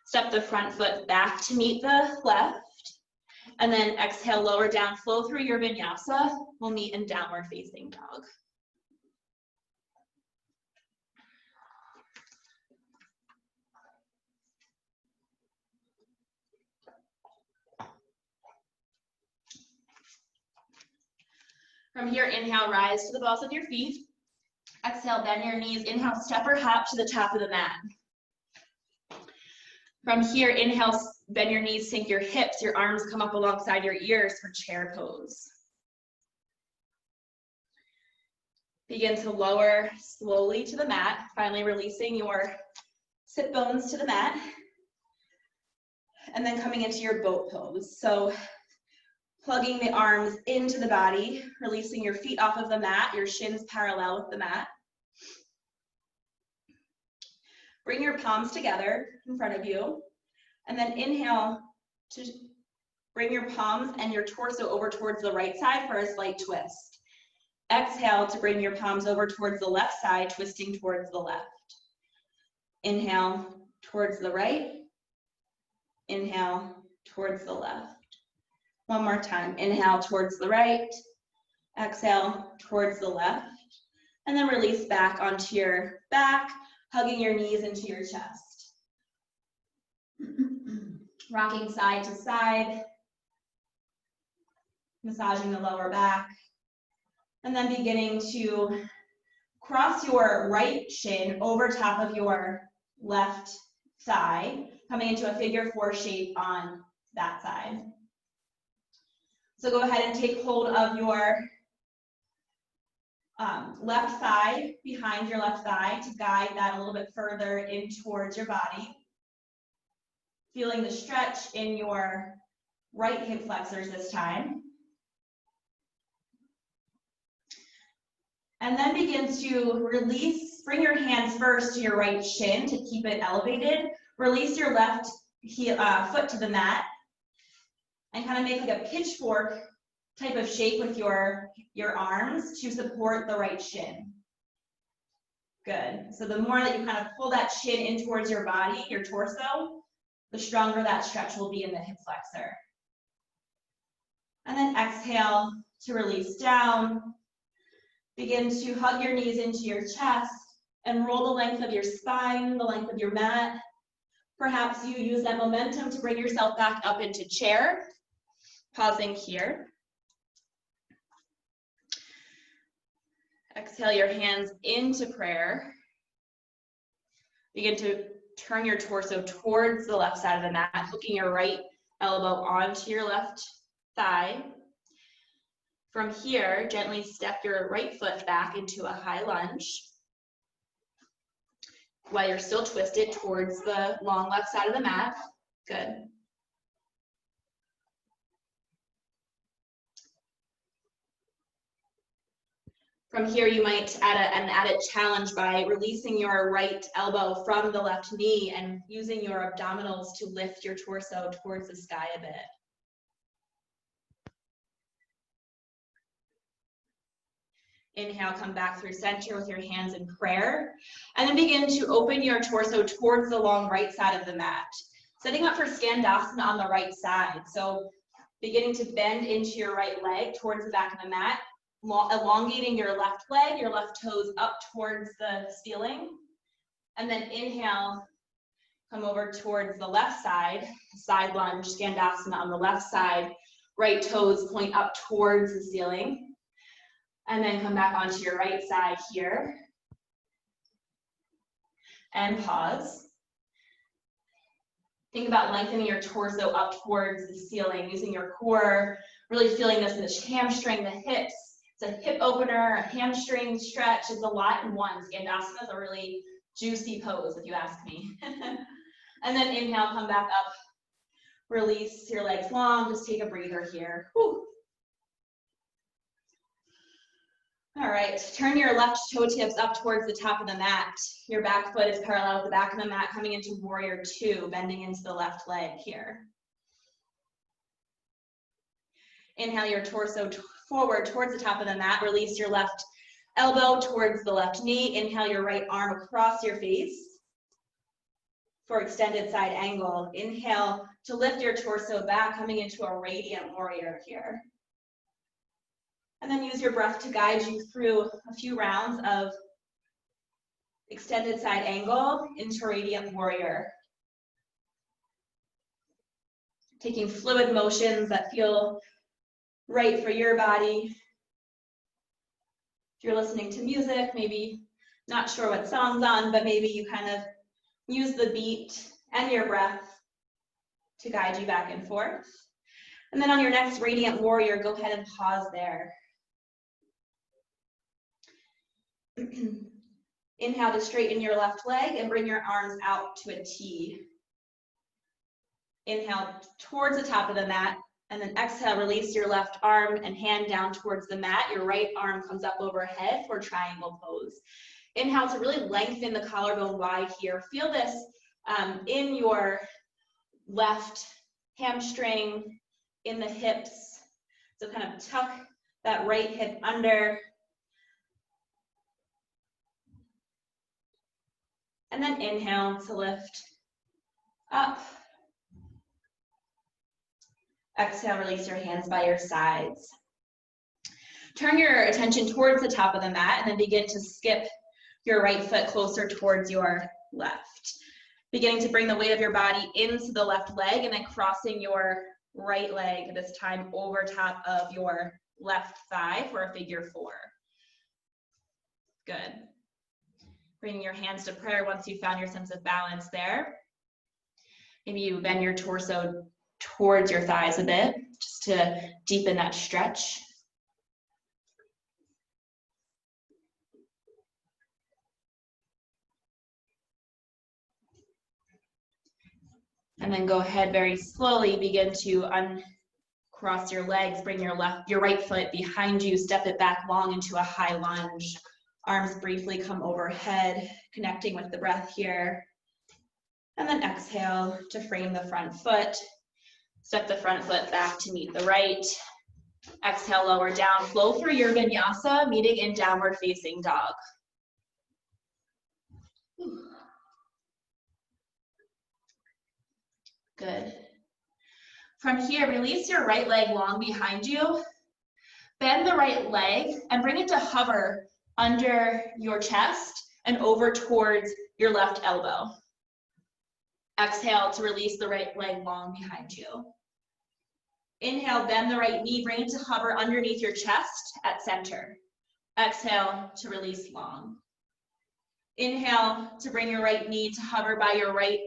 Step the front foot back to meet the left. And then exhale, lower down, flow through your vinyasa. We'll meet in downward facing dog. From here, inhale, rise to the balls of your feet. Exhale, bend your knees. Inhale, step or hop to the top of the mat. From here, inhale, bend your knees, sink your hips, your arms come up alongside your ears for chair pose. Begin to lower slowly to the mat, finally releasing your sit bones to the mat, and then coming into your boat pose. So plugging the arms into the body, releasing your feet off of the mat, your shins parallel with the mat. Bring your palms together in front of you, and then inhale to bring your palms and your torso over towards the right side for a slight twist. Exhale to bring your palms over towards the left side, twisting towards the left. Inhale towards the right. Inhale towards the left. One more time. Inhale towards the right. Exhale towards the left. And then release back onto your back, hugging your knees into your chest. Rocking side to side. Massaging the lower back. And then beginning to cross your right shin over top of your left thigh, coming into a figure 4 shape on that side. So go ahead and take hold of your left thigh, behind your left thigh, to guide that a little bit further in towards your body. Feeling the stretch in your right hip flexors this time. And then begin to release, bring your hands first to your right shin to keep it elevated. Release your left foot to the mat and kind of make like a pitchfork type of shape with your arms to support the right shin. Good. So the more that you kind of pull that shin in towards your body, your torso, the stronger that stretch will be in the hip flexor. And then exhale to release down. Begin to hug your knees into your chest and roll the length of your spine, the length of your mat. Perhaps you use that momentum to bring yourself back up into chair. Pausing here. Exhale your hands into prayer. Begin to turn your torso towards the left side of the mat, hooking your right elbow onto your left thigh. From here, gently step your right foot back into a high lunge while you're still twisted towards the long left side of the mat. Good. From here, you might add an added challenge by releasing your right elbow from the left knee and using your abdominals to lift your torso towards the sky a bit. Inhale, come back through center with your hands in prayer, and then begin to open your torso towards the long right side of the mat. Setting up for Skandasana on the right side. So beginning to bend into your right leg towards the back of the mat, elongating your left leg, your left toes up towards the ceiling. And then inhale, come over towards the left side, side lunge, Skandasana on the left side, right toes point up towards the ceiling. And then come back onto your right side here. And pause. Think about lengthening your torso up towards the ceiling, using your core, really feeling this in the hamstring, the hips. It's a hip opener, a hamstring stretch. It's a lot in one. Skandasana is a really juicy pose, if you ask me. And then inhale, come back up. Release your legs long. Just take a breather here. Whew. All right, turn your left toe tips up towards the top of the mat. Your back foot is parallel with the back of the mat, coming into warrior two, bending into the left leg here. Inhale your torso forward towards the top of the mat. Release your left elbow towards the left knee. Inhale your right arm across your face for extended side angle. Inhale to lift your torso back, coming into a radiant warrior here. And then use your breath to guide you through a few rounds of extended side angle into radiant warrior. Taking fluid motions that feel right for your body. If you're listening to music, maybe not sure what song's on, but maybe you kind of use the beat and your breath to guide you back and forth. And then on your next radiant warrior, go ahead and pause there. Inhale to straighten your left leg and bring your arms out to a T. Inhale towards the top of the mat, and then exhale, release your left arm and hand down towards the mat. Your right arm comes up overhead for triangle pose. Inhale to really lengthen the collarbone wide here. Feel this in your left hamstring, in the hips. So kind of tuck that right hip under. And then inhale to lift up. Exhale, release your hands by your sides. Turn your attention towards the top of the mat and then begin to skip your right foot closer towards your left. Beginning to bring the weight of your body into the left leg and then crossing your right leg, this time over top of your left thigh for a figure four. Good. Bringing your hands to prayer once you found your sense of balance there. Maybe you bend your torso towards your thighs a bit, just to deepen that stretch. And then go ahead very slowly, begin to uncross your legs, bring your right foot behind you, step it back long into a high lunge. Arms briefly come overhead, connecting with the breath here. And then exhale to frame the front foot. Step the front foot back to meet the right. Exhale, lower down, flow through your vinyasa, meeting in downward facing dog. Good. From here, release your right leg long behind you. Bend the right leg and bring it to hover under your chest and over towards your left elbow. Exhale to release the right leg long behind you. Inhale, bend the right knee, bring it to hover underneath your chest at center. Exhale to release long. Inhale to bring your right knee to hover by your right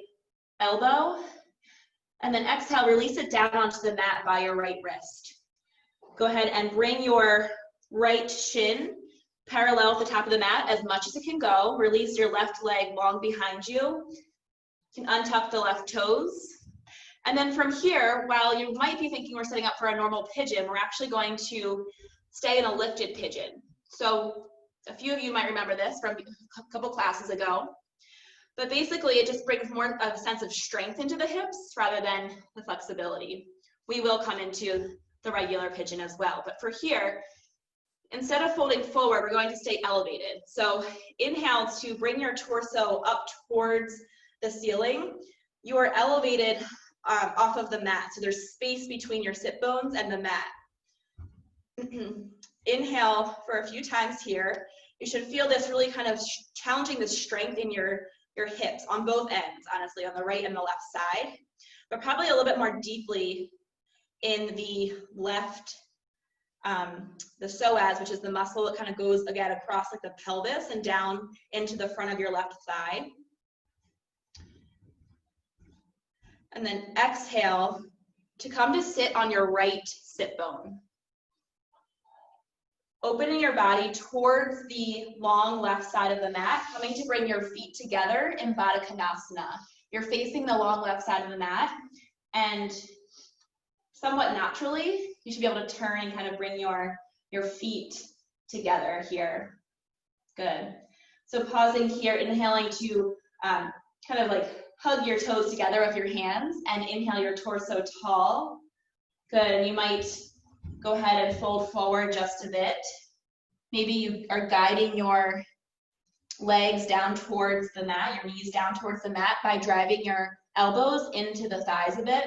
elbow. And then exhale, release it down onto the mat by your right wrist. Go ahead and bring your right shin parallel with the top of the mat as much as it can go. Release your left leg long behind you. You can untuck the left toes. And then from here, while you might be thinking we're setting up for a normal pigeon, we're actually going to stay in a lifted pigeon. So a few of you might remember this from a couple classes ago. But basically, it just brings more of a sense of strength into the hips rather than the flexibility. We will come into the regular pigeon as well. But for here, instead of folding forward, we're going to stay elevated. So inhale to bring your torso up towards the ceiling. You are elevated off of the mat. So there's space between your sit bones and the mat. Inhale for a few times here. You should feel this really kind of challenging the strength in your hips on both ends, honestly, on the right and the left side, but probably a little bit more deeply in the left, the psoas, which is the muscle that kind of goes, again, across like the pelvis and down into the front of your left thigh. And then exhale to come to sit on your right sit bone. Opening your body towards the long left side of the mat, coming to bring your feet together in Baddha Konasana. You're facing the long left side of the mat, and somewhat naturally, you should be able to turn and kind of bring your feet together here. Good. So pausing here, inhaling to kind of like hug your toes together with your hands, and inhale your torso tall. Good, and you might go ahead and fold forward just a bit. Maybe you are guiding your legs down towards the mat, your knees down towards the mat by driving your elbows into the thighs a bit.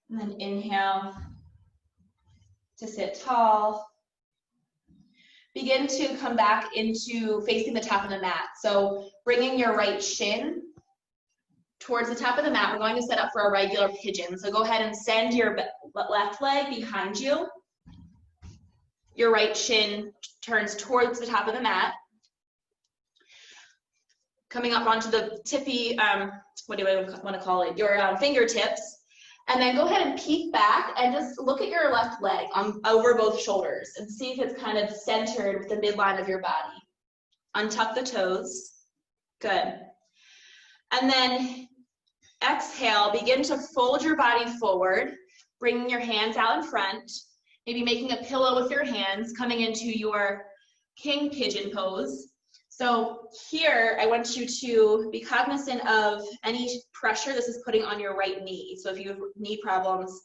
And then inhale to sit tall. Begin to come back into facing the top of the mat. So bringing your right shin towards the top of the mat. We're going to set up for a regular pigeon. So go ahead and send your left leg behind you. Your right shin turns towards the top of the mat. Coming up onto the tippy, what do I want to call it? Your fingertips. And then go ahead and peek back and just look at your left leg over both shoulders and see if it's kind of centered with the midline of your body. Untuck the toes. Good. And then exhale, begin to fold your body forward, bringing your hands out in front, maybe making a pillow with your hands, coming into your king pigeon pose. So here, I want you to be cognizant of any pressure this is putting on your right knee. So if you have knee problems,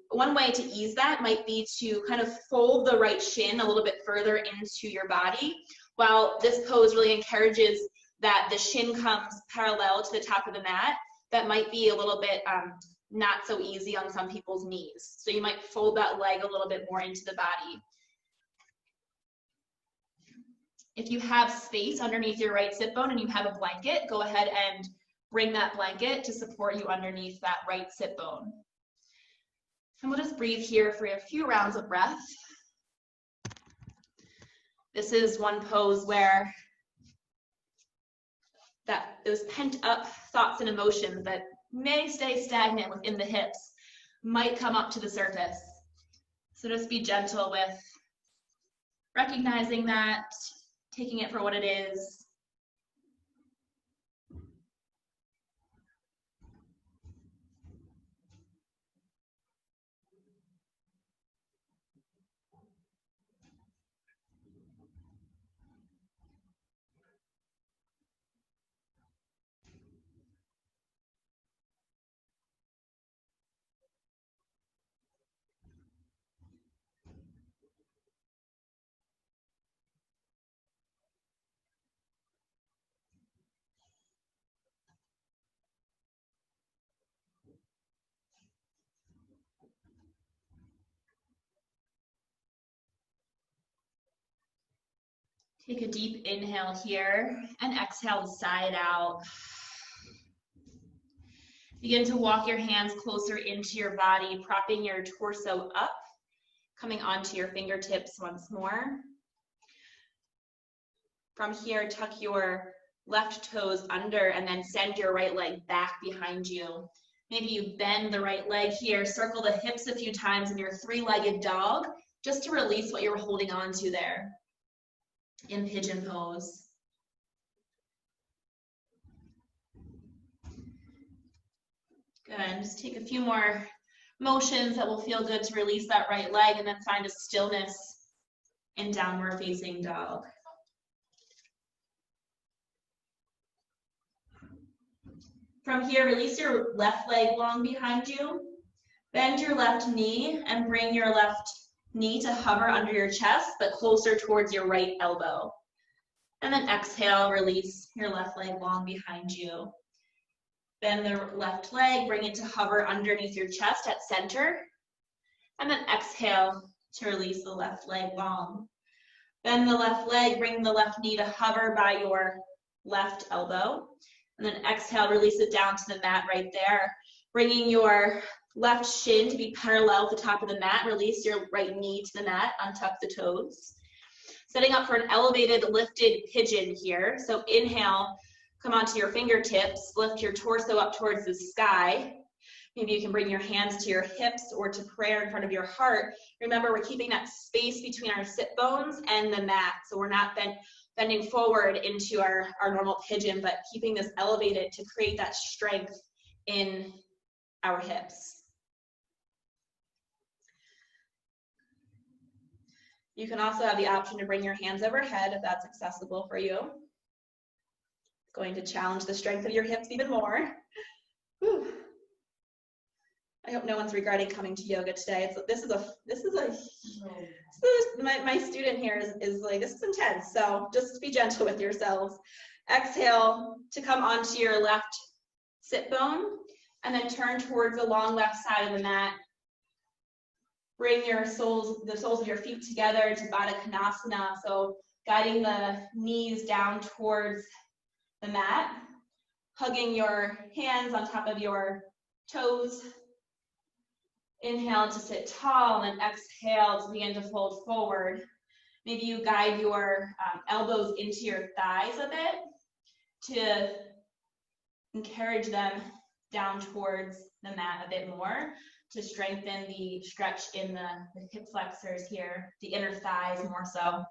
one way to ease that might be to kind of fold the right shin a little bit further into your body. While this pose really encourages that the shin comes parallel to the top of the mat, that might be a little bit not so easy on some people's knees. So you might fold that leg a little bit more into the body. If you have space underneath your right sit bone and you have a blanket, go ahead and bring that blanket to support you underneath that right sit bone. And we'll just breathe here for a few rounds of breath. This is one pose where those pent up thoughts and emotions that may stay stagnant within the hips might come up to the surface. So just be gentle with recognizing that, taking it for what it is. Take a deep inhale here and exhale to sigh it out. Begin to walk your hands closer into your body, propping your torso up, coming onto your fingertips once more. From here, tuck your left toes under and then send your right leg back behind you. Maybe you bend the right leg here, circle the hips a few times in your three-legged dog, just to release what you're holding on to there in pigeon pose. Good, just take a few more motions that will feel good to release that right leg, and then find a stillness in downward facing dog. From here, release your left leg long behind you. Bend your left knee and bring your left knee to hover under your chest, but closer towards your right elbow. And then exhale, release your left leg long behind you. Bend the left leg, bring it to hover underneath your chest at center. And then exhale to release the left leg long. Bend the left leg, bring the left knee to hover by your left elbow. And then exhale, release it down to the mat right there. Bringing your left shin to be parallel with the top of the mat. Release your right knee to the mat, untuck the toes. Setting up for an elevated lifted pigeon here. So inhale, come onto your fingertips, lift your torso up towards the sky. Maybe you can bring your hands to your hips or to prayer in front of your heart. Remember, we're keeping that space between our sit bones and the mat. So we're not bending forward into our normal pigeon, but keeping this elevated to create that strength in our hips. You can also have the option to bring your hands overhead if that's accessible for you. It's going to challenge the strength of your hips even more. Whew. I hope no one's regretting coming to yoga today. My student here is like, this is intense, so just be gentle with yourselves. Exhale to come onto your left sit bone, and then turn towards the long left side of the mat. Bring the soles of your feet together to Baddha Konasana, so guiding the knees down towards the mat, hugging your hands on top of your toes. Inhale to sit tall, and exhale to begin to fold forward. Maybe you guide your elbows into your thighs a bit to encourage them down towards the mat a bit more, to strengthen the stretch in the hip flexors here, the inner thighs more so.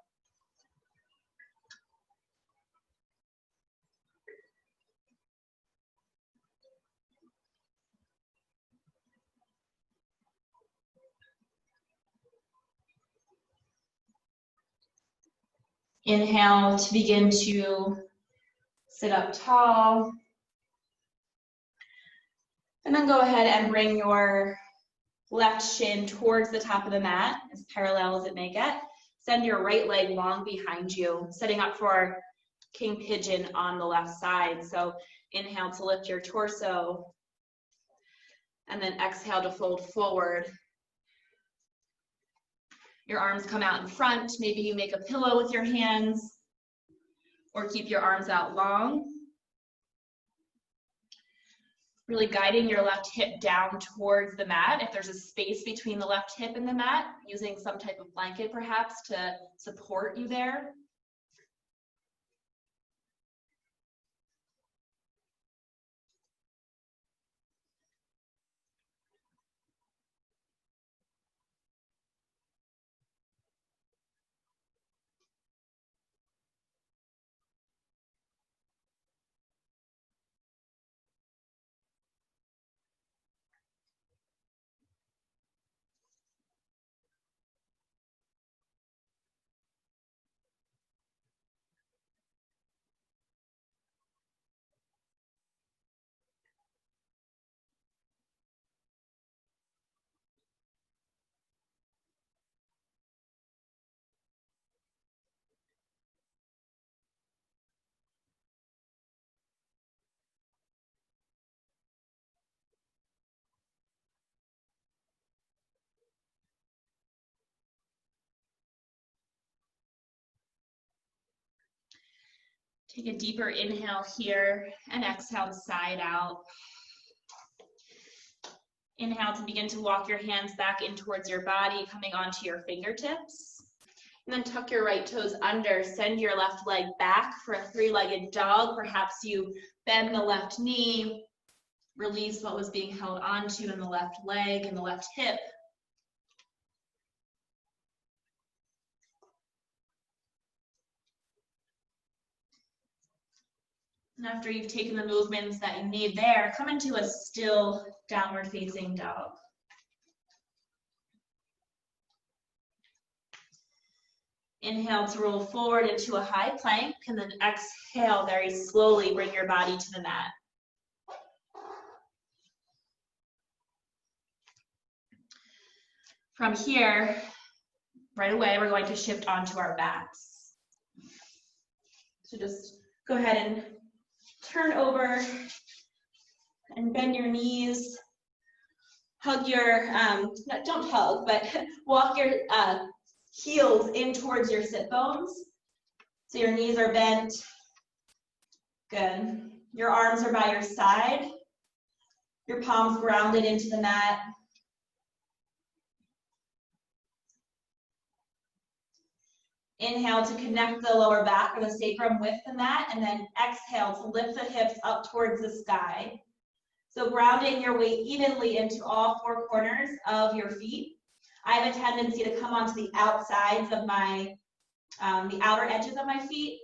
Inhale to begin to sit up tall. And then go ahead and bring your left shin towards the top of the mat, as parallel as it may get. Send your right leg long behind you, setting up for king pigeon on the left side. So inhale to lift your torso, and then exhale to fold forward. Your arms come out in front. Maybe you make a pillow with your hands, or keep your arms out long. Really guiding your left hip down towards the mat. If there's a space between the left hip and the mat, using some type of blanket perhaps to support you there. Take a deeper inhale here and exhale to side out. Inhale to begin to walk your hands back in towards your body, coming onto your fingertips. And then tuck your right toes under, send your left leg back for a three-legged dog. Perhaps you bend the left knee, release what was being held onto in the left leg and the left hip. And after you've taken the movements that you need there, come into a still downward facing dog. Inhale to roll forward into a high plank, and then exhale very slowly, bring your body to the mat. From here, right away, we're going to shift onto our backs. So just go ahead and turn over And bend your knees. Hug your, don't hug, but walk your heels in towards your sit bones. So your knees are bent. Good. Your arms are by your side. Your palms grounded into the mat. Inhale to connect the lower back or the sacrum with the mat, and then exhale to lift the hips up towards the sky. So grounding your weight evenly into all four corners of your feet. I have a tendency to come onto the outsides of my, the outer edges of my feet.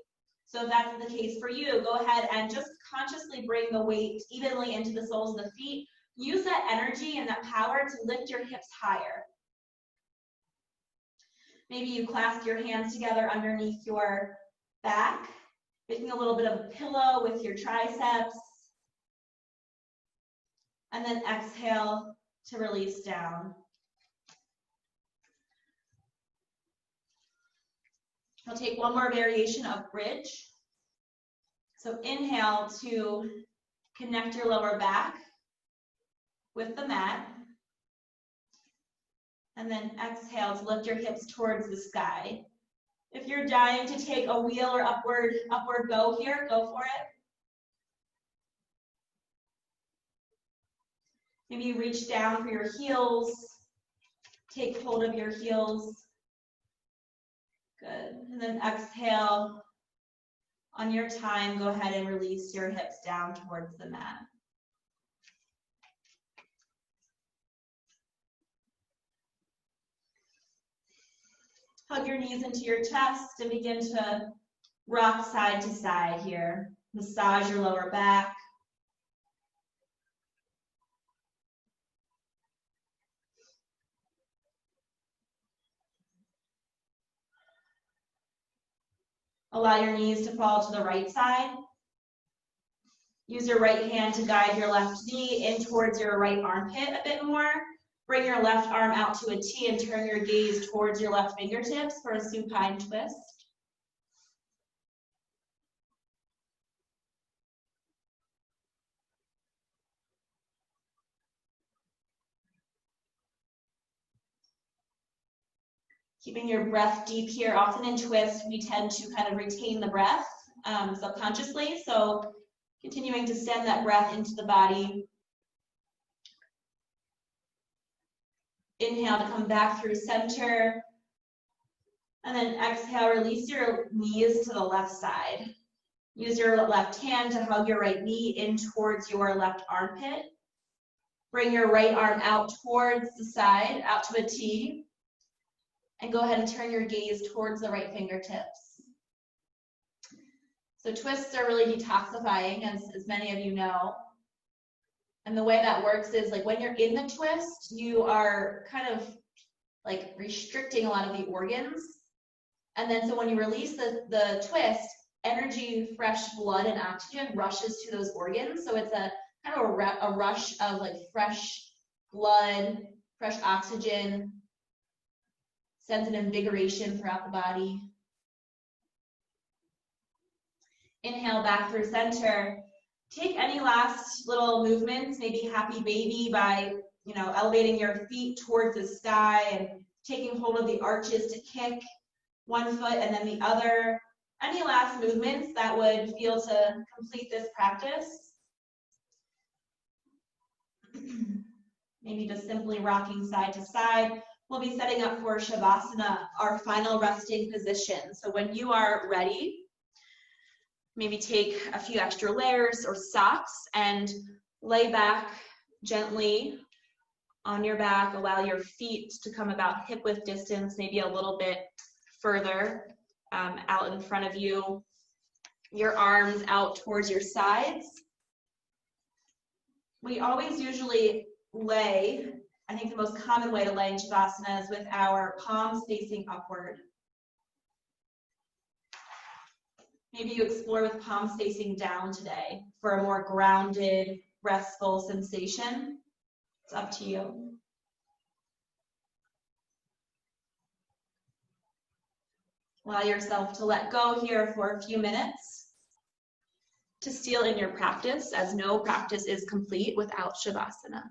So if that's the case for you, go ahead and just consciously bring the weight evenly into the soles of the feet. Use that energy and that power to lift your hips higher. Maybe you clasp your hands together underneath your back, making a little bit of a pillow with your triceps. And then exhale to release down. We'll take one more variation of bridge. So inhale to connect your lower back with the mat. And then exhale to lift your hips towards the sky. If you're dying to take a wheel or upward go here, go for it. Maybe you reach down for your heels. Take hold of your heels. Good. And then exhale. On your time, go ahead and release your hips down towards the mat. Hug your knees into your chest and begin to rock side to side here. Massage your lower back. Allow your knees to fall to the right side. Use your right hand to guide your left knee in towards your right armpit a bit more. Bring your left arm out to a T and turn your gaze towards your left fingertips for a supine twist. Keeping your breath deep here. Often in twist, we tend to kind of retain the breath subconsciously. So continuing to send that breath into the body. Inhale to come back through center. And then exhale, release your knees to the left side. Use your left hand to hug your right knee in towards your left armpit. Bring your right arm out towards the side, out to a T. And go ahead and turn your gaze towards the right fingertips. So twists are really detoxifying, as many of you know. And the way that works is, like, when you're in the twist, you are kind of like restricting a lot of the organs. And then so when you release the twist, energy, fresh blood and oxygen rushes to those organs. So it's a kind of a rush of like fresh blood, fresh oxygen, sends an invigoration throughout the body. Inhale back through center. Take any last little movements, maybe happy baby by, elevating your feet towards the sky and taking hold of the arches to kick one foot and then the other. Any last movements that would feel to complete this practice? Maybe just simply rocking side to side. We'll be setting up for Shavasana, our final resting position. So when you are ready, maybe take a few extra layers or socks and lay back gently on your back. Allow your feet to come about hip width distance, maybe a little bit further out in front of you. Your arms out towards your sides. We always usually lay, I think the most common way to lay in Shavasana is with our palms facing upward. Maybe you explore with palms facing down today for a more grounded, restful sensation. It's up to you. Allow yourself to let go here for a few minutes. to seal in your practice, as no practice is complete without Shavasana.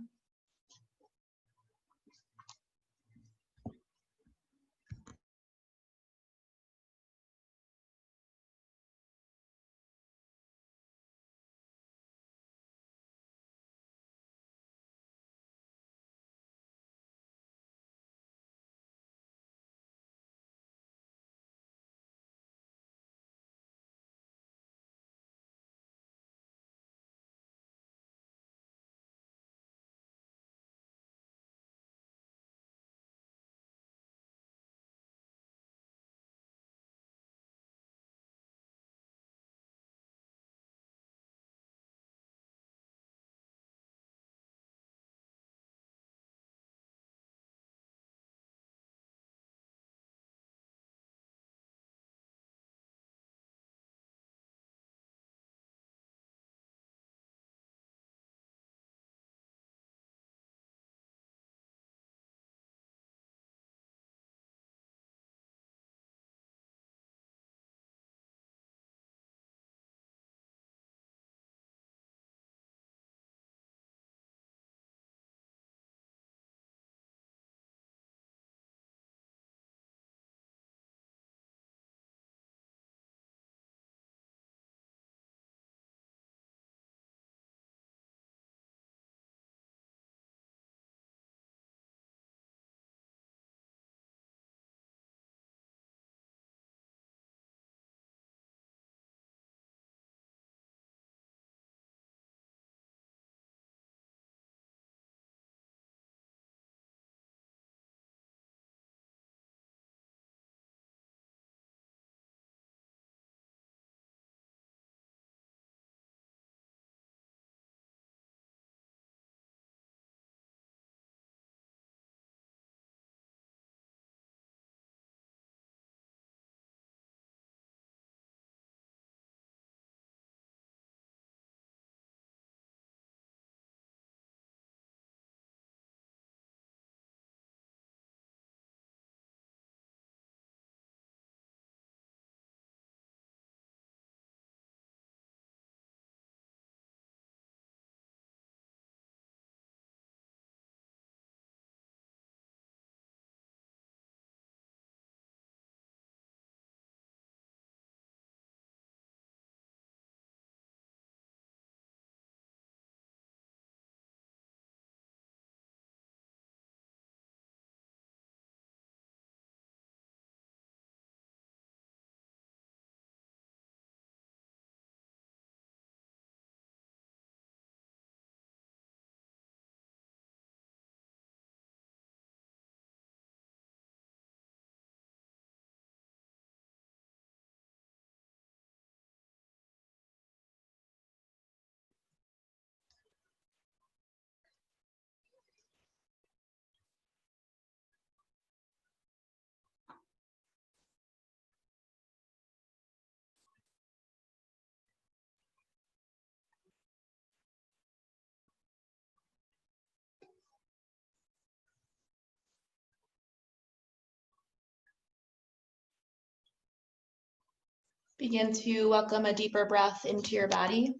Begin to welcome a deeper breath into your body.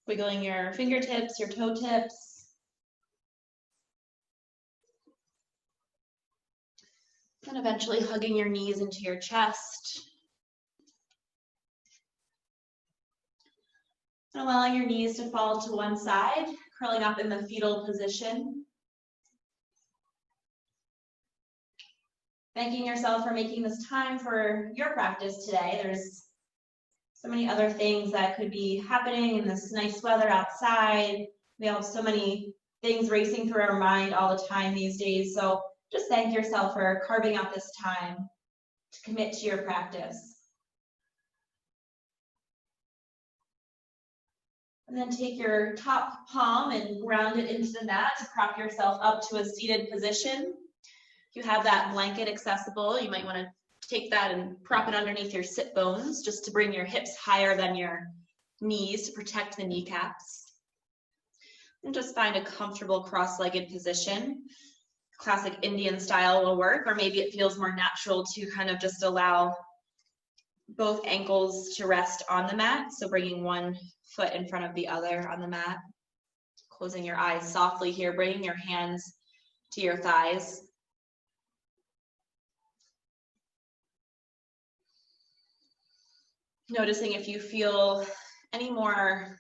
Wiggling your fingertips, your toe tips. And eventually hugging your knees into your chest. And allowing your knees to fall to one side, curling up in the fetal position. Thanking yourself for making this time for your practice today. There's so many other things that could be happening in this nice weather outside. We have so many things racing through our mind all the time these days. So just thank yourself for carving out this time to commit to your practice. And then take your top palm and ground it into the mat to prop yourself up to a seated position. If you have that blanket accessible, you might want to take that and prop it underneath your sit bones just to bring your hips higher than your knees to protect the kneecaps. And just find a comfortable cross-legged position. classic Indian style will work, or maybe it feels more natural to kind of just allow both ankles to rest on the mat. So bringing one foot in front of the other on the mat. Closing your eyes softly here, bringing your hands to your thighs. Noticing if you feel any more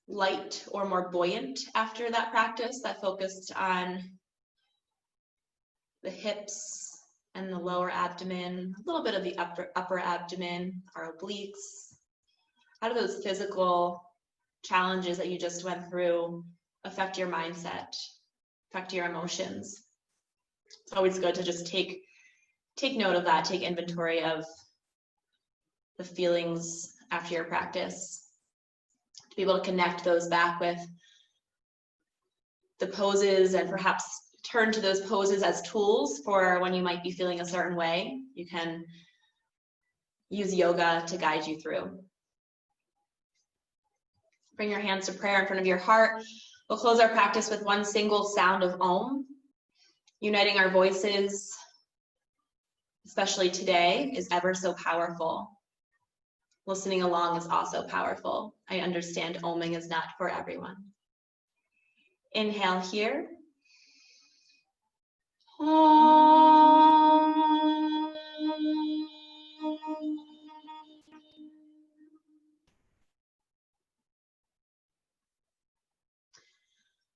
light or more buoyant after that practice that focused on the hips and the lower abdomen, a little bit of the upper abdomen, our obliques. How do those physical challenges that you just went through affect your mindset, affect your emotions? It's always good to just take note of that, take inventory of the feelings after your practice, to be able to connect those back with the poses and perhaps turn to those poses as tools for when you might be feeling a certain way. You can use yoga to guide you through. Bring your hands to prayer in front of your heart. We'll close our practice with one single sound of Om. Uniting our voices, especially today, is ever so powerful. Listening along is also powerful. I understand Oming is not for everyone. Inhale here. Om.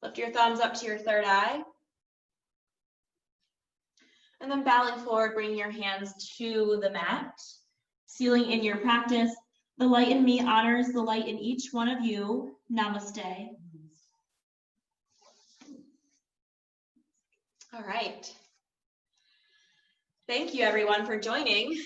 Lift your thumbs up to your third eye. And then bowing forward, bring your hands to the mat. Sealing in your practice, the light in me honors the light in each one of you. Namaste. All right. Thank you everyone for joining.